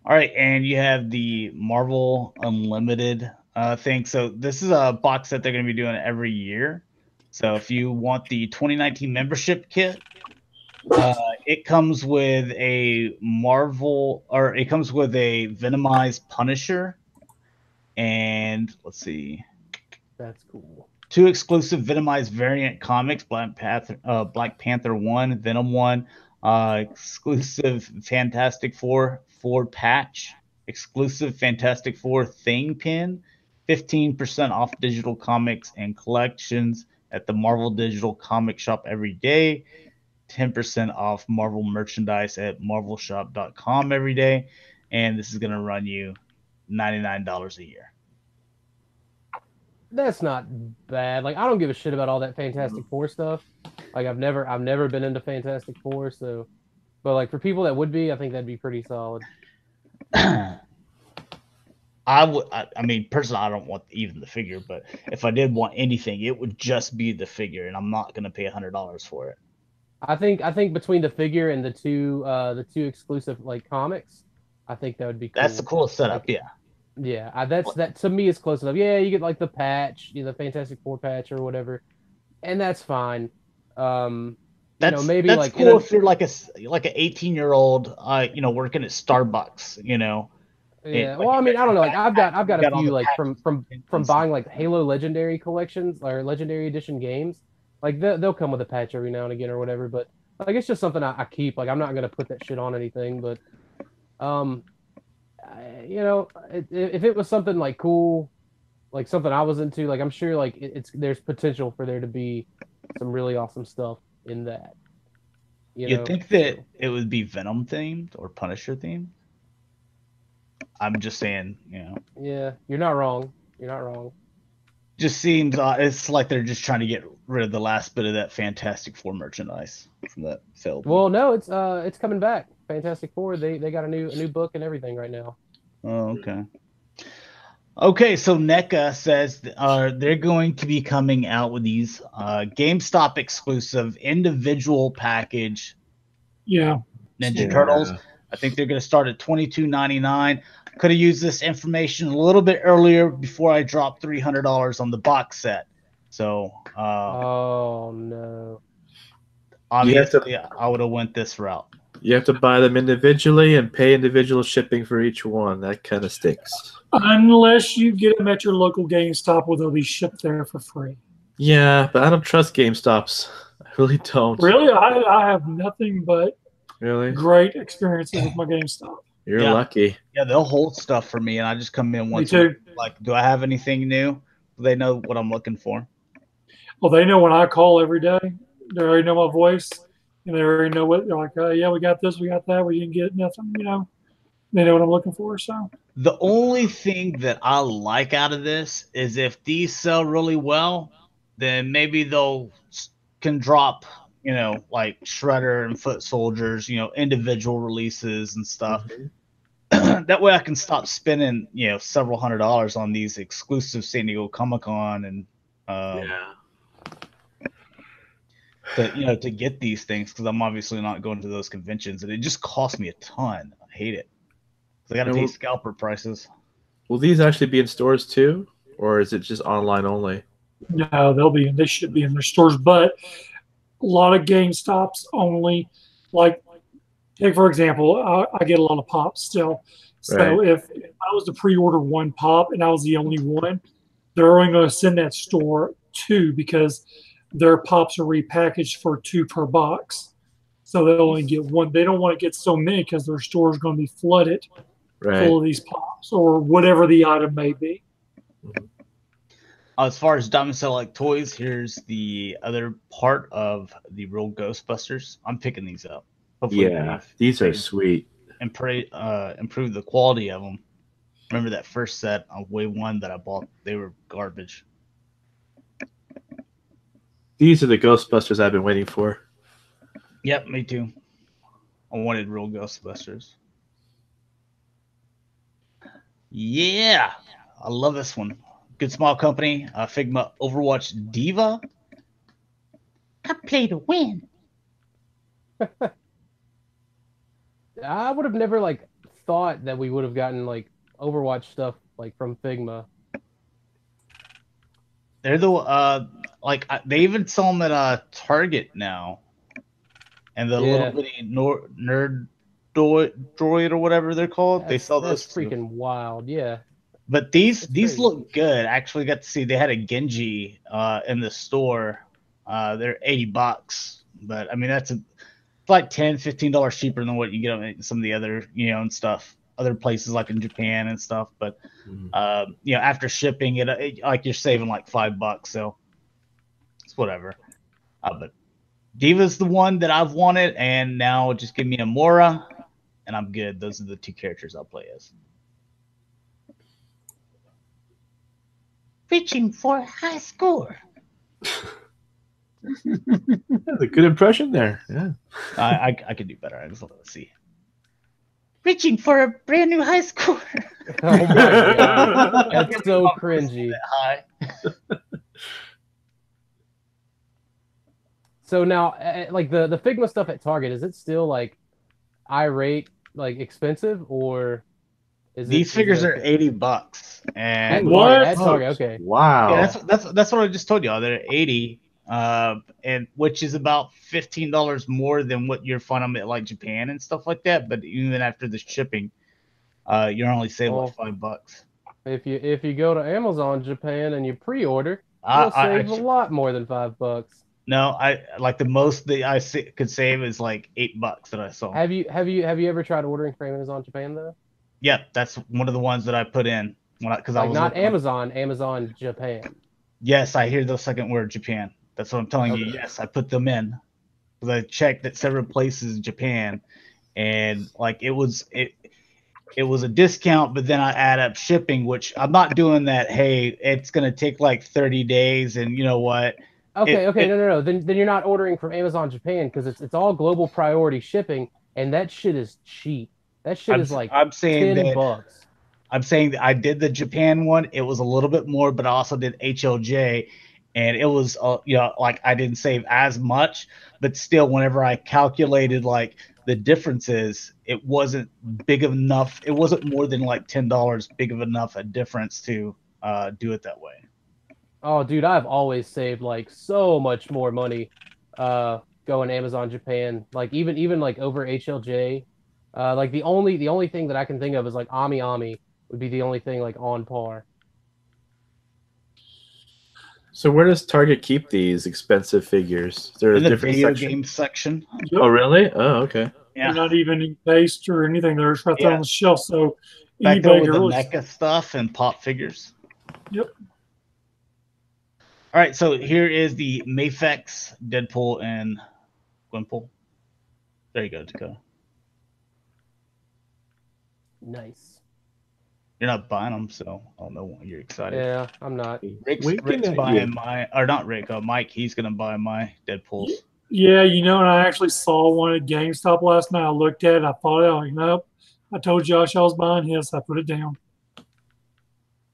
All right, and you have the Marvel Unlimited thing. So this is a box that they're going to be doing every year. So if you want the 2019 membership kit, it comes with a Venomized Punisher, and let's see, that's cool. 2 exclusive Venomized variant comics: Black Panther 1, Venom 1. Exclusive Fantastic Four patch, exclusive Fantastic Four Thing pin, 15% off digital comics and collections at the Marvel Digital Comic Shop every day, 10% off Marvel merchandise at marvelshop.com every day, and this is going to run you $99 a year. That's not bad. Like, I don't give a shit about all that Fantastic Four stuff. Like, I've never been into Fantastic Four, so, but like for people that would be, I think that'd be pretty solid. I mean, personally, I don't want even the figure, but if I did want anything, it would just be the figure, and I'm not going to pay $100 for it. I think between the figure and the two exclusive like comics, I think that would be cool. That's the coolest setup, yeah. Yeah, that to me is close enough. Yeah, you get like the patch, the Fantastic Four patch or whatever, and that's fine. Maybe that's like cool if you're like an 18-year-old, working at Starbucks, Yeah, well, I mean, I don't know. Like, I've got a few like from and buying like Halo Legendary collections or Legendary Edition games. Like they'll come with a patch every now and again or whatever. But like it's just something I keep. Like I'm not gonna put that shit on anything. But um, if it was something like cool, like something I was into, like I'm sure like it's there's potential for there to be some really awesome stuff in that. You'd think that it would be Venom themed or Punisher themed. I'm just saying, Yeah, you're not wrong. You're not wrong. Just seems it's like they're just trying to get rid of the last bit of that Fantastic Four merchandise from that film. Well, no, it's coming back. Fantastic Four. They got a new book and everything right now. Oh, okay. Okay, so NECA says they're going to be coming out with these GameStop exclusive individual package. Yeah. Ninja Turtles. I think they're going to start at $22.99. Could have used this information a little bit earlier before I dropped $300 on the box set. So, oh no! Obviously, I would have went this route. You have to buy them individually and pay individual shipping for each one. That kind of stinks. Unless you get them at your local GameStop where they'll be shipped there for free. Yeah, but I don't trust GameStops. I really don't. Really? I have nothing but great experiences with my GameStop. You're lucky. Yeah, they'll hold stuff for me, and I just come in once. Me too. Like, do I have anything new? They know what I'm looking for. Well, they know when I call every day. They already know my voice, and they already know what they're like. Yeah, we got this, we got that. We didn't get nothing. They know what I'm looking for. So the only thing that I like out of this is if these sell really well, then maybe they'll can drop, like Shredder and Foot Soldiers, individual releases and stuff. Mm-hmm. That way I can stop spending, several $100s on these exclusive San Diego Comic-Con and to get these things, because I'm obviously not going to those conventions, and it just costs me a ton. I hate it. I got to pay scalper prices. Will these actually be in stores too, or is it just online only? No, they should be in their stores, but a lot of GameStops only. Like, take for example, I get a lot of pops still. So if I was to pre-order one pop and I was the only one, they're only going to send that store 2 because their pops are repackaged for 2 per box. So they'll only get 1. They don't want to get so many because their store is going to be flooded full of these pops or whatever the item may be. As far as Diamond Satellite Toys, here's the other part of the real Ghostbusters. I'm picking these up. Hopefully these are sweet. And improve the quality of them. Remember that first set on Wave 1 that I bought? They were garbage. These are the Ghostbusters I've been waiting for. Yep, me too. I wanted real Ghostbusters. Yeah, I love this one. Good Small Company, Figma Overwatch Diva. I play to win. I would have never thought that we would have gotten Overwatch stuff from Figma. They're the they even sell them at Target now, and the little bitty nerd droid or whatever they're called. They sell those. That's freaking wild, yeah. But these look good. I actually got to see they had a Genji in the store. They're $80, but I mean it's like $10-15 cheaper than what you get at some of the other and stuff, other places like in Japan and stuff. But after shipping it like you're saving like $5, so it's whatever. But Diva's the one that I've wanted, and now just give me a Mora, and I'm good. Those are the 2 characters I'll play as. Reaching for a high score. That's a good impression there. Yeah, I could do better. Let's see. Reaching for a brand new high score. Oh my god, that's so cringy. High. So now, the Figma stuff at Target, is it still irate expensive, or is these figures are $80? And what? At Target, okay. Wow. Yeah, that's what I just told y'all. They're $80, and which is about $15 more than what you're finding at Japan and stuff like that. But even after the shipping, you're only saving Well, like $5. If you go to Amazon Japan and you pre-order, I, you'll I, save a lot more than $5. no, I like the most that could save is like $8 that I saw. Have you ever tried ordering from Amazon Japan though? Yep, that's one of the ones that I put in because I Like was not looking Amazon Japan. Yes, I hear the second word, Japan. That's what I'm telling you. Okay. Yes, I put them in because I checked at several places in Japan, and like it was a discount, but then I add up shipping, which I'm not doing that. Hey, it's gonna take like 30 days, and you know what? Okay, no. Then you're not ordering from Amazon Japan because it's all global priority shipping, and that shit is cheap. That shit is like I'm saying $10. I'm saying that I did the Japan one. It was a little bit more, but I also did HLJ, and it was like I didn't save as much, but still, whenever I calculated like the differences, it wasn't big enough. It wasn't more than like $10 big of enough a difference to do it that way. Oh, dude, I've always saved like so much more money going Amazon Japan. Like even like over HLJ. Like the only thing that I can think of is like Ami would be the only thing like on par. So where does Target keep these expensive figures? Is there a In the different video section? game section. Yep. Oh, really? Oh, okay. Yeah. They're not even in paste or anything. They're just right there on the shelf. So Back there anybody with can the really. NECA stuff and pop figures. Yep. All right, so here is the Mafex, Deadpool, and Gwenpool. There you go, Dakota. Nice. You're not buying them, so I don't know why you're excited. Yeah, I'm not. Rick's buying my, or not Rick, Mike. He's gonna buy my Deadpools. Yeah, and I actually saw one at GameStop last night. I looked at it. I thought, oh, nope. I told Josh I was buying his. I put it down.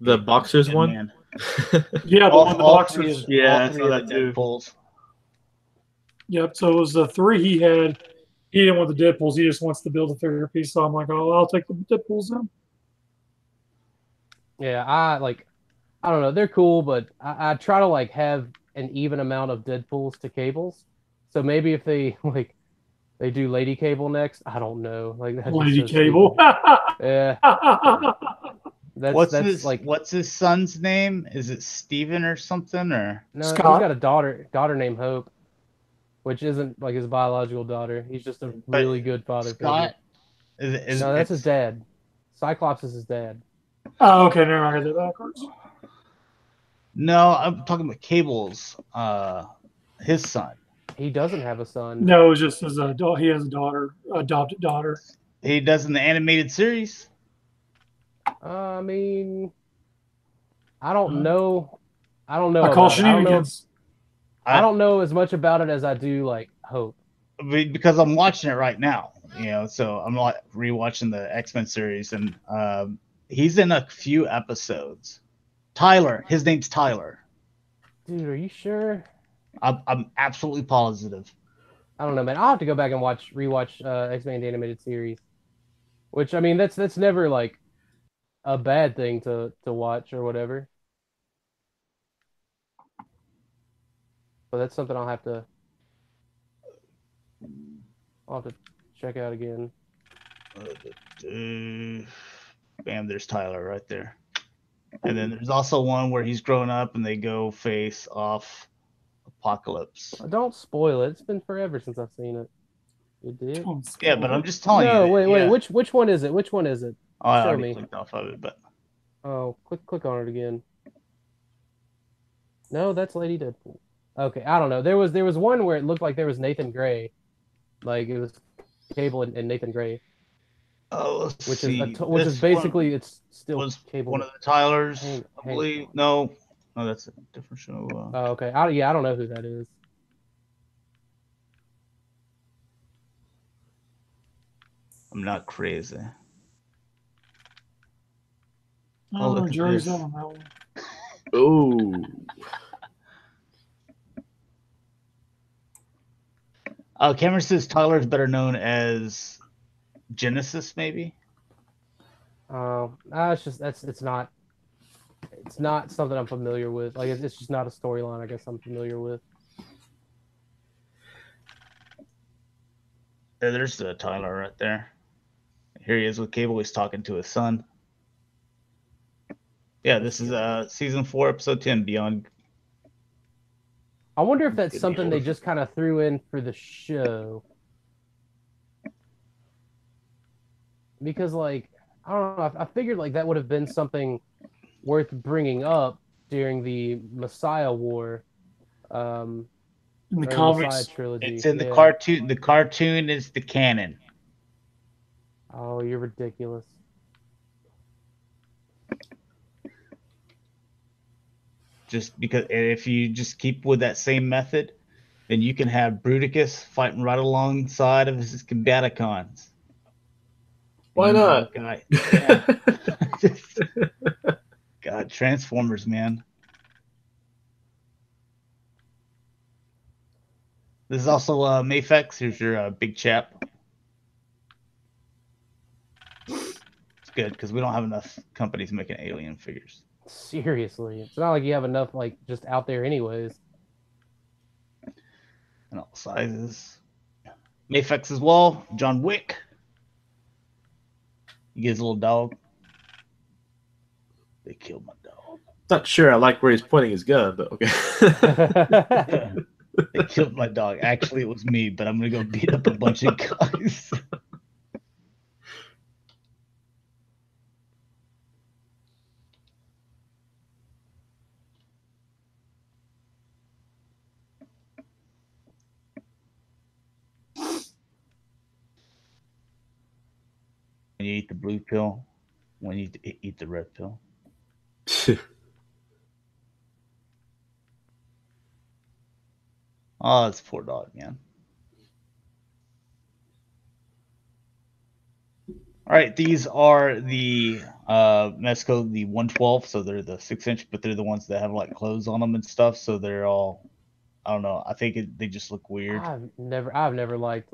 The boxers Good one? man. Yeah, the boxers. Yeah, all three of the Deadpools. Yep. So it was the three he had. He didn't want the Deadpools. He just wants to build a figure piece. So I'm like, oh, I'll take the Deadpools then. Yeah, I don't know. They're cool, but I try to like have an even amount of Deadpools to Cables. So maybe if they like they do Lady Cable next, I don't know. Like that's Lady so Cable. Yeah. What's his son's name? Is it Steven or something or no? Scott. He's got a daughter named Hope, which isn't like his biological daughter. He's just a really good father. Scott? No, that's his dad. Cyclops is his dad. Oh, okay. Never mind. I got that backwards. No, I'm talking about Cable's his son. He doesn't have a son. No, it's just he has a daughter, adopted daughter. He does in the animated series. I mean, I don't know. I don't know. I call shenanigans. I don't know as much about it as I do like Hope. Because I'm watching it right now, so I'm like rewatching the X-Men series, and he's in a few episodes. Tyler, his name's Tyler. Dude, are you sure? I'm absolutely positive. I don't know, man. I'll have to go back and rewatch X-Men the animated series. Which I mean, that's never like a bad thing to watch or whatever. But that's something I'll have to check out again. Bam, there's Tyler right there. And then there's also one where he's grown up and they go face off Apocalypse. Don't spoil it. It's been forever since I've seen it. You did? Yeah, but I'm just telling you. No, wait. Which one is it? Which one is it? Oh, I Show already me. clicked off of it, but. Oh, click on it again. No, that's Lady Deadpool. Okay, I don't know. There was one where it looked like there was Nathan Gray, like it was Cable and Nathan Gray. Oh, which is basically it's still was Cable. One of the Tylers, I believe. No, that's a different show. Oh, okay. I don't know who that is. I'm not crazy. Oh, look, jury's out on that one. Oh. Cameron says Tyler is better known as Genesis, maybe. It's not something I'm familiar with. Like it's just not a storyline I guess I'm familiar with. There's Tyler right there. Here he is with Cable. He's talking to his son. Yeah, this is season 4, episode 10, Beyond. I wonder if that's something they just kind of threw in for the show. Because, like, I don't know, I figured like that would have been something worth bringing up during the Messiah War. In the comics, Messiah trilogy. It's in the cartoon. The cartoon is the canon. Oh, you're ridiculous. Just because if you just keep with that same method, then you can have Bruticus fighting right alongside of his Combaticons. Why not? God, yeah. God, Transformers, man. This is also Mafex. Here's your big chap. It's good because we don't have enough companies making alien figures. Seriously, it's not like you have enough like just out there anyways. And all sizes. Mafex as well. John Wick. He gets a little dog. They killed my dog. Not sure I like where he's pointing his gun, but okay. They killed my dog. Actually, it was me, but I'm gonna go beat up a bunch of guys. When you eat the blue pill, when you eat the red pill. Oh, it's poor dog, man. All right, these are the Mesco, the 112, so they're the 6-inch, but they're the ones that have like clothes on them and stuff, so they're all, I don't know, I think they just look weird. I've never liked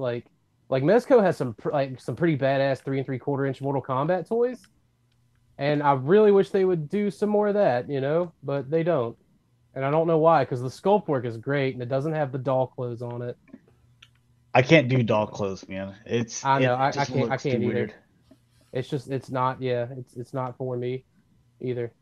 like Mesco has some pretty badass 3 3/4 inch Mortal Kombat toys, and I really wish they would do some more of that, you know, but they don't. And I don't know why, because the sculpt work is great, and it doesn't have the doll clothes on it. I can't do doll clothes, man. I can't either. It's not for me either.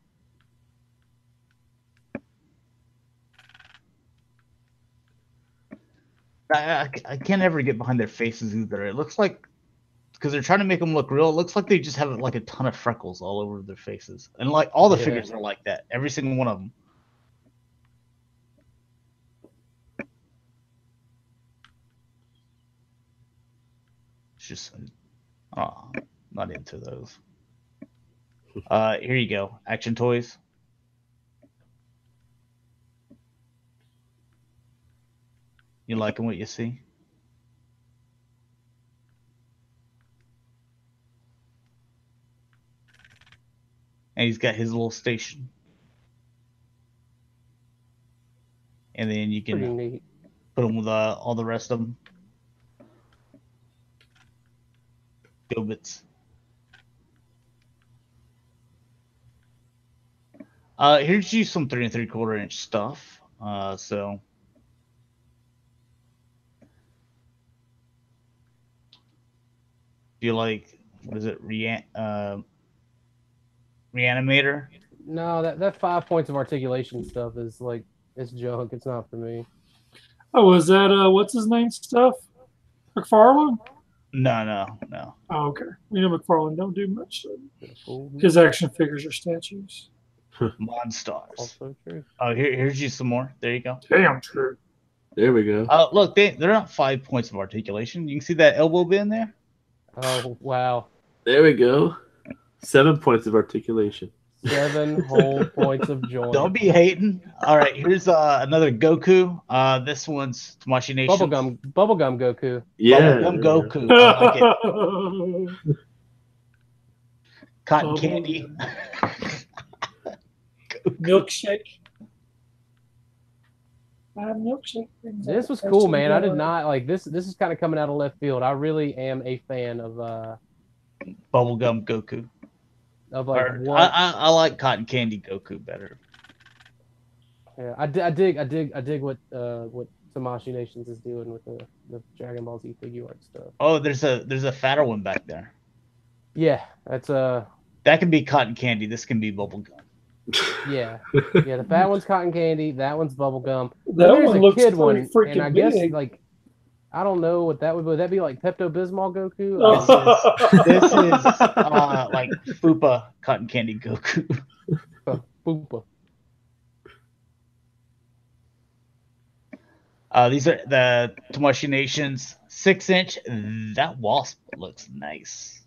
I can't ever get behind their faces either. It looks like, because they're trying to make them look real, it looks like they just have like a ton of freckles all over their faces. And like all the figures are like that. Every single one of them. It's just, not into those. Here you go. Action Toys. You liking what you see? And he's got his little station. And then you can put him with all the rest of them. Gobits. Here's you some 3 3/4 inch stuff. So do you like, what is it, Reanimator? No, that 5 points of articulation stuff is like, it's junk. It's not for me. Oh, is that what's his name stuff? McFarlane? No. Oh, okay. You know McFarlane don't do much. His action figures are statues. Monstars. Also true. Oh, here's you some more. There you go. Damn true. There we go. Look, they're not 5 points of articulation. You can see that elbow bend there. Oh wow. There we go. 7 points of articulation. 7 whole points of joy. Don't be hating. All right, here's another Goku. This one's Tamashii Nation. Bubblegum Goku. Yeah. Bubblegum Goku. I like it. Cotton candy. Milkshake. Milkshake. This was cool, man. I did not like this. This is kind of coming out of left field. I really am a fan of Bubblegum Goku. Of like I like Cotton Candy Goku better. Yeah, I dig what Tamashii Nations is doing with the Dragon Ball Z figure art stuff. Oh, there's a fatter one back there. Yeah, that's That can be cotton candy. This can be bubble gum. yeah. The fat one's cotton candy. That one's bubble gum. That Then there's one a looks kid pretty one, freaking and I guess big. like I don't know what that would be. Would that be like Pepto Bismol Goku? This is like Fupa cotton candy Goku. Fupa. These are the Tomoshi Nations 6-inch. That wasp looks nice.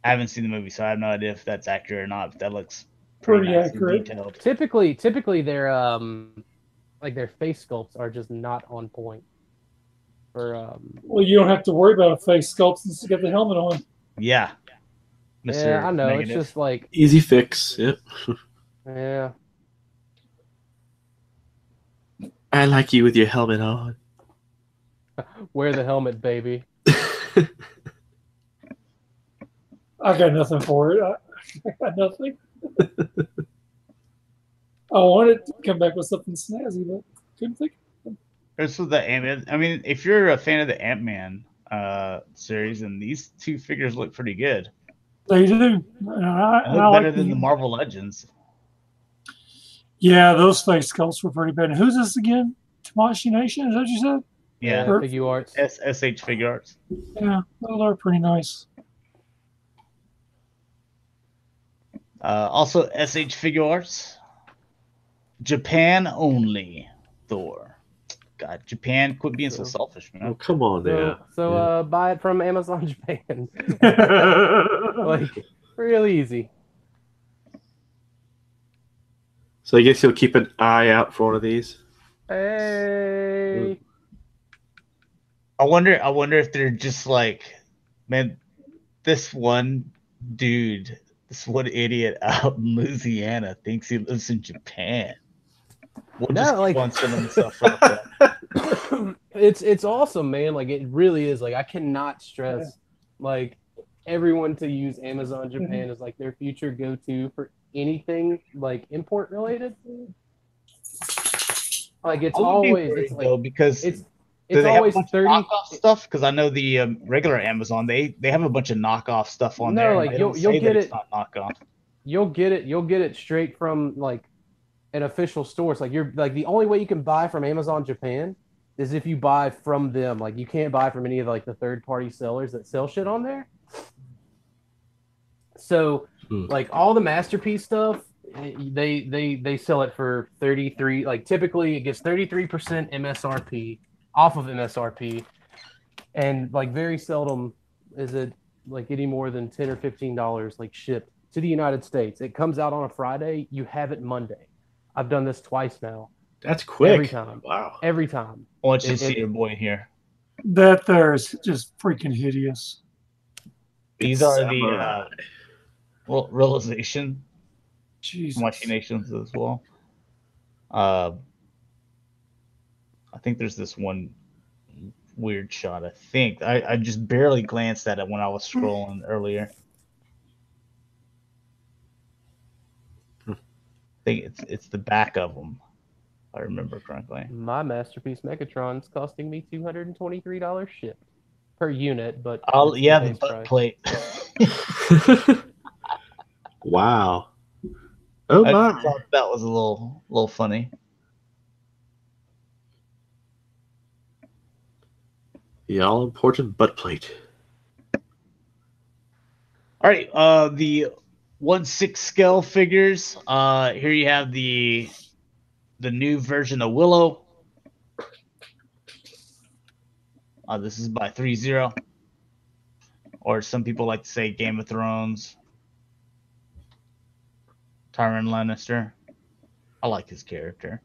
I haven't seen the movie, so I have no idea if that's accurate or not. But that looks pretty nice accurate. and detailed. Typically, their like their face sculpts are just not on point. For well, you don't have to worry about a face sculpt since you got the helmet on. Yeah. Mr. Yeah, I know. Negative. It's just like Easy fix. Yep. yeah. I like you with your helmet on. Wear the helmet, baby. I got nothing for it. I got nothing. I wanted to come back with something snazzy, but couldn't think. This was the Ant-Man. I mean, if you're a fan of the Ant-Man series, and these two figures look pretty good. They do. They look better than the Marvel Legends. Yeah, those face sculpts were pretty bad. Who's this again? Tomoshi Nation? Is that what you said? Yeah. Figure arts. SH Figure Arts. Yeah, those are pretty nice. Also, SH Figure Arts. Japan only. Thor. God, Japan, quit being so selfish, man. Oh, come on there. So buy it from Amazon Japan. Like, real easy. So I guess you'll keep an eye out for one of these. Hey. I wonder if they're just like, man, this one dude, this one idiot out in Louisiana thinks he lives in Japan. We'll just keep on sending stuff like that. It's awesome, man. Like, it really is. Like, I cannot stress like everyone to use Amazon Japan as like their future go-to for anything like import related. Like, it's always it's like though, because it's always always 30 knockoff stuff. Because I know the regular Amazon, they have a bunch of knockoff stuff on there. Like you'll get it. It's not knockoff. You'll get it straight from like an official store. It's like you're like the only way you can buy from Amazon Japan is if you buy from them. Like, you can't buy from any of like the third-party sellers that sell shit on there. So like all the masterpiece stuff, they sell it for 33. Like, typically it gets 33% MSRP off of MSRP, and like very seldom is it like any more than $10 or $15 like shipped to the United States. It comes out on a Friday. You have it Monday. I've done this twice now. That's quick. Every time. Wow. Every time. I want you to see your boy here. That there is just freaking hideous. These are the realization machinations as well. I think there's this one weird shot. I think I just barely glanced at it when I was scrolling earlier. I think it's the back of them. I remember correctly. My masterpiece Megatron's costing me $223 shipped per unit, but the butt plate. Wow. Oh my! I thought that was a little funny. The all important butt plate. All right, the 1/6 scale figures. Here you have the new version of Willow. This is by 3-0, or some people like to say Game of Thrones. Tyrion Lannister. I like his character,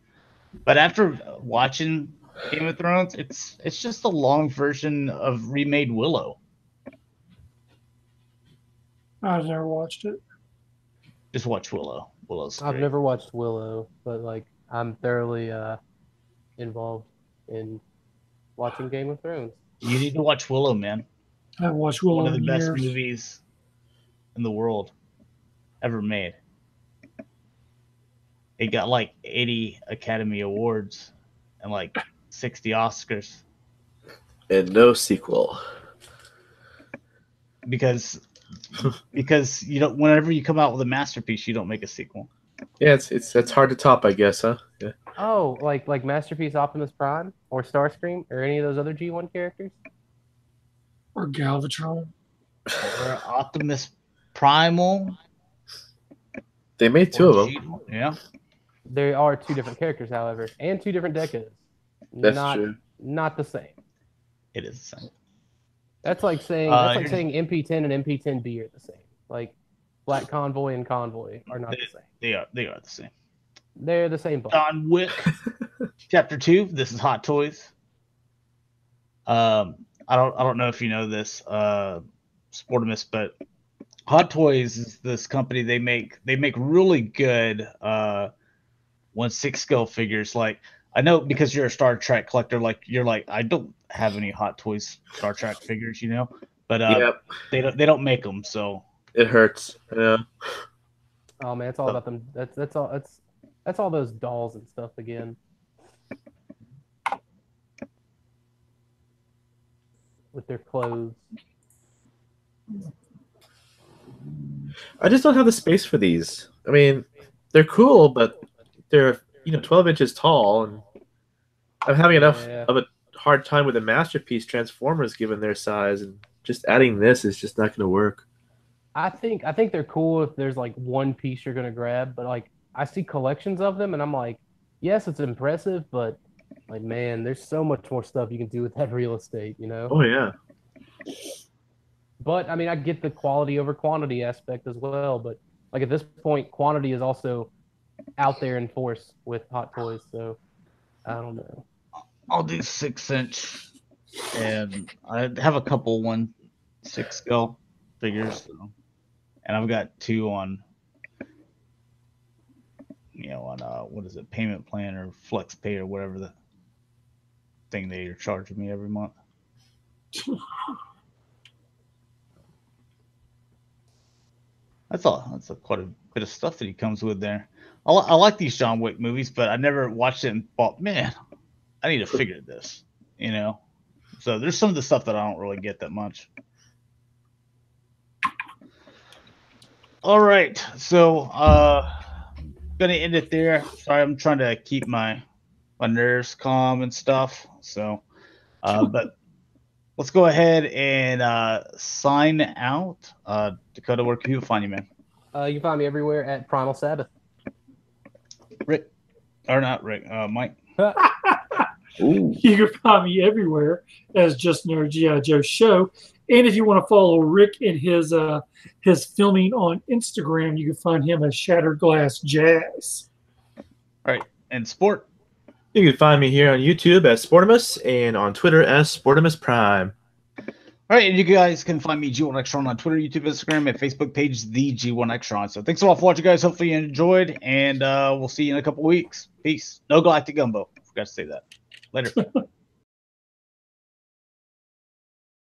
but after watching Game of Thrones, it's just a long version of remade Willow. I've never watched it. Just watch Willow. Willow's great. I've never watched Willow, but like I'm thoroughly involved in watching Game of Thrones. You need to watch Willow, man. I've watched Willow. One of the best years. movies in the world ever made. It got like 80 Academy Awards and like 60 Oscars. And no sequel. because you don't. Whenever you come out with a masterpiece, you don't make a sequel. Yeah, that's hard to top, I guess, huh? Yeah. Oh, like Masterpiece Optimus Prime or Starscream or any of those other G1 characters? Or Galvatron. Or Optimus Primal. They made two of them. Yeah. There are two different characters, however, and two different decades. That's true. Not the same. It is the same. That's like saying MP10 and MP10B are the same. Like Black Convoy and Convoy are not the same. They are the same. They're the same. John Wick, Chapter 2. This is Hot Toys. I don't know if you know this, Sportimus, but Hot Toys is this company. They make really good 1/6 scale figures. Like, I know because you're a Star Trek collector, you're like I don't have any Hot Toys Star Trek figures, you know, but they don't make them, so it hurts. Yeah. Oh man, it's all about them. That's all those dolls and stuff again. With their clothes. I just don't have the space for these. I mean, they're cool, but they're 12 inches tall, and I'm having enough of a hard time with the Masterpiece Transformers given their size, and just adding this is just not going to work. I think they're cool if there's like one piece you're going to grab, but like I see collections of them, and I'm like, yes, it's impressive, but like, man, there's so much more stuff you can do with that real estate, you know? Oh, yeah. But, I mean, I get the quality over quantity aspect as well, but like at this point, quantity is also out there in force with Hot Toys, so I don't know. I'll do 6-inch, and I have a couple 1/6 scale figures, so, and I've got two on, what is it, payment plan or flex pay or whatever the thing they are charging me every month. That's quite a bit of stuff that he comes with there. I like these John Wick movies, but I never watched it and thought, man, I need to figure this, you know? So there's some of the stuff that I don't really get that much. All right. So, gonna end it there. Sorry, I'm trying to keep my nerves calm and stuff. So, but let's go ahead and sign out. Dakota, where can people find you, man? You can find me everywhere at PrimalSabbath. Rick, or not Rick, Mike. You can find me everywhere as Just Another G.I. Joe Show. And if you want to follow Rick and his filming on Instagram, you can find him as Shatrdglassjazz. All right, and sport. You can find me here on YouTube as Sportimus and on Twitter as Sportimus Prime. All right, and you guys can find me G1 Extron on Twitter, YouTube, Instagram, and Facebook page, the G1 Extron. So thanks a lot for watching, guys. Hopefully you enjoyed, and we'll see you in a couple weeks. Peace. No Galactic Gumbo. Forgot to say that. Later.